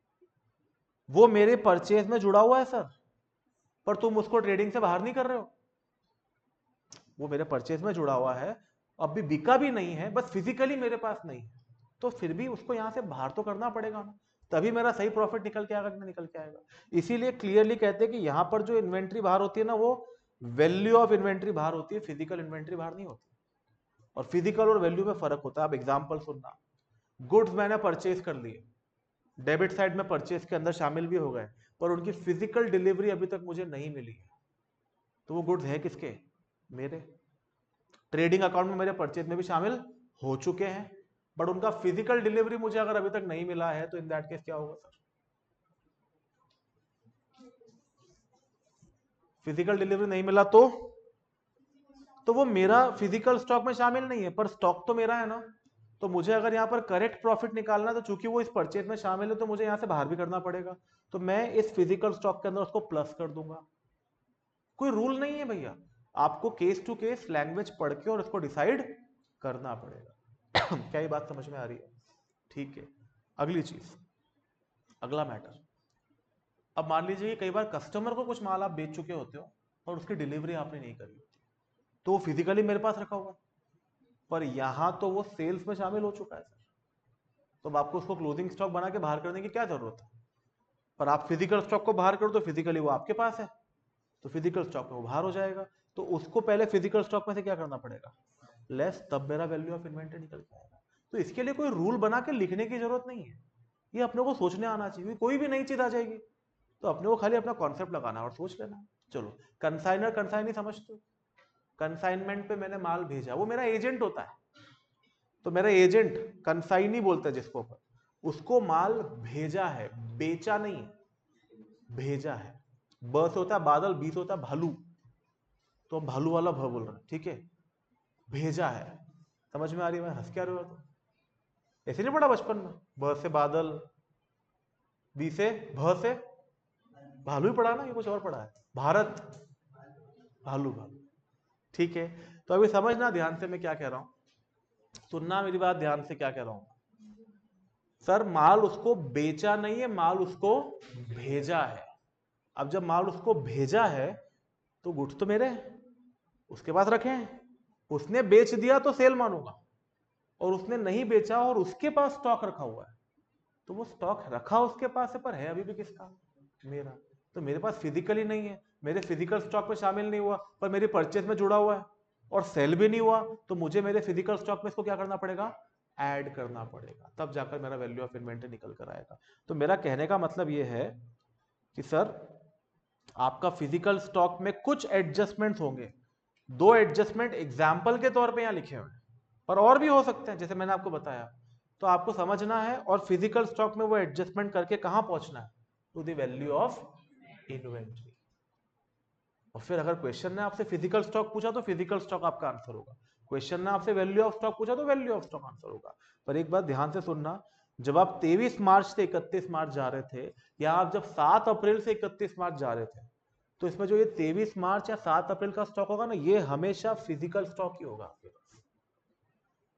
वो मेरे परचेज में जुड़ा हुआ है सर, पर तुम उसको ट्रेडिंग से बाहर नहीं कर रहे हो। वो मेरे परचेज में जुड़ा हुआ है, अभी बिका भी नहीं है, बस फिजिकली मेरे पास नहीं है, तो फिर भी उसको यहां से बाहर तो करना पड़ेगा ना, तभी मेरा सही प्रॉफिट निकल के आएगा कि नहीं निकल के आएगा। इसीलिए क्लियरली कहते हैं कि यहां पर जो इन्वेंट्री बाहर होती है ना, वो वैल्यू ऑफ इन्वेंट्री बाहर होती है, फिजिकल इन्वेंट्री बाहर नहीं होती। और फिजिकल और वैल्यू में फर्क होता है। अब एग्जांपल सुनना, गुड्स मैंने परचेज कर लिए, डेबिट साइड में परचेज के अंदर शामिल भी हो गए, पर उनकी फिजिकल डिलीवरी अभी तक मुझे नहीं मिली है, तो वो गुड्स है किसके, मेरे। ट्रेडिंग अकाउंट में मेरे परचेज में भी शामिल हो चुके हैं, बट उनका फिजिकल डिलीवरी मुझे अगर अभी तक नहीं मिला है, तो इन दैट केस क्या होगा सर, फिजिकल डिलीवरी नहीं मिला तो वो मेरा फिजिकल स्टॉक में शामिल नहीं है, पर स्टॉक तो मेरा है ना। तो मुझे अगर यहां पर करेक्ट प्रॉफिट निकालना, तो चूंकि वो इस परचेज में शामिल है, तो मुझे यहां से बाहर भी करना पड़ेगा, तो मैं इस फिजिकल स्टॉक के अंदर उसको प्लस कर दूंगा। कोई रूल नहीं है भैया, आपको केस टू केस लैंग्वेज पढ़ के और उसको डिसाइड करना पड़ेगा। क्या ये बात समझ में आ रही है, ठीक है। अगली चीज, अगला मैटर, अब मान लीजिए कई बार कस्टमर को कुछ माल आप बेच चुके होते हो और उसकी डिलीवरी आपने नहीं करी होती, तो वो फिजिकली मेरे पास रखा हुआ, पर यहां तो वो सेल्स में शामिल हो चुका है सर, तो अब आपको उसको क्लोजिंग स्टॉक बना के बाहर करने की क्या जरूरत है। पर आप फिजिकल स्टॉक को बाहर करो तो फिजिकली वो आपके पास है, तो फिजिकल स्टॉक में वो बाहर हो जाएगा, तो उसको पहले फिजिकल स्टॉक में से क्या करना पड़ेगा, लेस, तब मेरा वैल्यू ऑफ इन्वेंटरी निकल के आएगा। तो इसके लिए कोई रूल बना के लिखने की जरूरत नहीं है, ये अपने को सोचने आना चाहिए। कोई भी नई चीज आ जाएगी तो अपने को खाली अपना कॉन्सेप्ट लगाना और सोच लेना। चलो, कंसाइनर कंसाइनी समझते हो, कंसाइनमेंट पे मैंने माल भेजा, वो मेरा एजेंट होता है, तो मेरा एजेंट कंसाइनी बोलता है जिसको, उसको माल भेजा है, बेचा नहीं, भेजा है। ब से होता है बादल, बी से होता है भालू, तो हम भालू वाला भ बोल रहे हैं, ठीक है। भेजा है, समझ में आ रही है, मैं हंस क्या रहे हो, तो ऐसे नहीं पढ़ा बचपन में, ब से बादल, बी से, भ से भालू ही पढ़ा ना, ये कुछ और पढ़ा है, भारत, भालू भालू, ठीक है। तो अभी समझना ध्यान से मैं क्या कह रहा हूं, सुनना मेरी बात ध्यान से, क्या कह रहा हूं सर, माल उसको बेचा नहीं है, माल उसको भेजा है। अब जब माल उसको भेजा है तो गुड्स तो मेरे हैं, उसके पास रखे हैं, उसने बेच दिया तो सेल मानूंगा, और उसने नहीं बेचा और उसके पास स्टॉक रखा हुआ है, तो वो स्टॉक रखा उसके पास है, पर है अभी भी किसका, मेरा। तो मेरे पास फिजिकली नहीं है, मेरे फिजिकल स्टॉक में शामिल नहीं हुआ, पर मेरी परचेज में जुड़ा हुआ है और सेल भी नहीं हुआ, तो मुझे मेरे फिजिकल स्टॉक में इसको क्या करना पड़ेगा, ऐड करना पड़ेगा, तब जाकर मेरा वैल्यू ऑफ इन्वेंटरी निकल कर आएगा। तो मेरा कहने का मतलब यह है कि सर, आपका फिजिकल स्टॉक में कुछ एडजस्टमेंट्स होंगे, दो एडजस्टमेंट एग्जाम्पल के तौर पे यहां लिखे हुए हैं, पर और भी हो सकते हैं जैसे मैंने आपको बताया, तो आपको समझना है और फिजिकल स्टॉक में वो एडजस्टमेंट करके कहां पहुंचना है, to the value of inventory. और फिर अगर क्वेश्चन ने आपसे फिजिकल स्टॉक पूछा तो फिजिकल स्टॉक आपका आंसर होगा, क्वेश्चन ने आपसे वैल्यू ऑफ स्टॉक पूछा तो वैल्यू ऑफ स्टॉक आंसर होगा। पर एक बात ध्यान से सुनना, जब आप 23 मार्च से 31 मार्च जा रहे थे, या आप जब 7 अप्रैल से 31 मार्च जा रहे थे, तो इसमें जो ये 23 मार्च या 7 अप्रैल का स्टॉक होगा ना, ये हमेशा फिजिकल स्टॉक ही होगा आपके पास।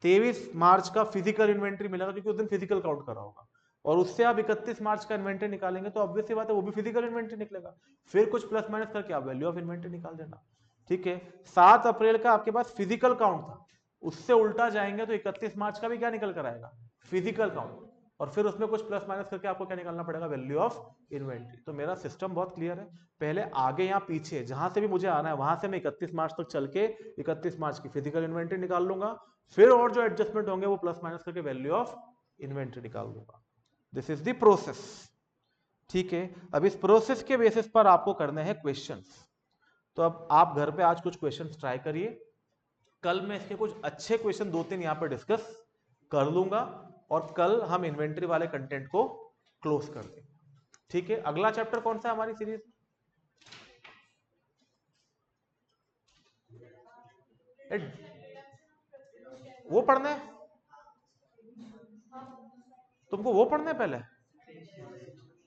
23 मार्च का फिजिकल इन्वेंट्री मिलेगा क्योंकि उस दिन फिजिकल काउंट करा होगा, और उससे आप 31 मार्च का इन्वेंट्री निकालेंगे तो ऑब्वियस सी बात है वो भी फिजिकल इन्वेंट्री निकलेगा, फिर कुछ प्लस माइनस करके आप वैल्यू ऑफ इन्वेंट्री निकाल देना, ठीक है। 7 अप्रैल का आपके पास फिजिकल काउंट था, उससे उल्टा जाएंगे तो 31 मार्च का भी क्या निकल कर आएगा, फिजिकल काउंट, और फिर उसमें कुछ प्लस माइनस करके आपको क्या निकालना पड़ेगा, वैल्यू ऑफ इन्वेंट्री। तो मेरा सिस्टम बहुत क्लियर है, पहले आगे या पीछे जहां से भी मुझे आना है वहां से मैं 31 मार्च तक चल के 31 मार्च की फिजिकल इन्वेंट्री निकाल लूंगा, फिर और जो एडजस्टमेंट होंगे वो प्लस माइनस करके वैल्यू ऑफ इन्वेंट्री निकाल दूंगा। दिस इज द प्रोसेस, ठीक है। अब इस प्रोसेस के बेसिस पर आपको करने हैं क्वेश्चंस, तो अब आप घर पे आज कुछ क्वेश्चंस ट्राई करिए, कल मैं इसके कुछ अच्छे क्वेश्चन 2-3 यहां पर डिस्कस कर लूंगा, और कल हम इन्वेंट्री वाले कंटेंट को क्लोज कर देंगे, ठीक है। अगला चैप्टर कौन सा है हमारी सीरीज, वो पढ़ना है तुमको, वो पढ़ना है पहले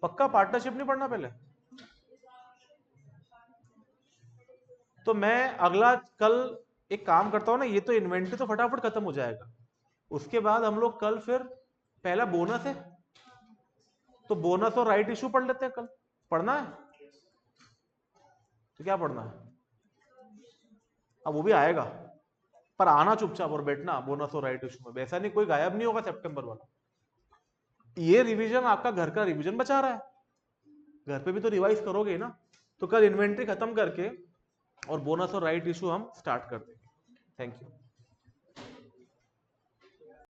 पक्का, पार्टनरशिप नहीं पढ़ना पहले। तो मैं अगला कल एक काम करता हूं ना, ये तो इन्वेंटरी तो फटाफट खत्म हो जाएगा, उसके बाद हम लोग कल फिर पहला बोनस है, तो बोनस और राइट इशू पढ़ लेते हैं कल। पढ़ना है तो क्या पढ़ना है, अब वो भी आएगा, पर आना चुपचाप और बैठना बोनस और राइट इशू में, वैसा नहीं कोई गायब नहीं होगा सितंबर वाला। ये रिवीजन आपका घर का रिवीजन बचा रहा है, घर पे भी तो रिवाइज करोगे ना। तो कल इन्वेंट्री खत्म करके और बोनस और राइट इशू हम स्टार्ट कर देंगे। Thank you.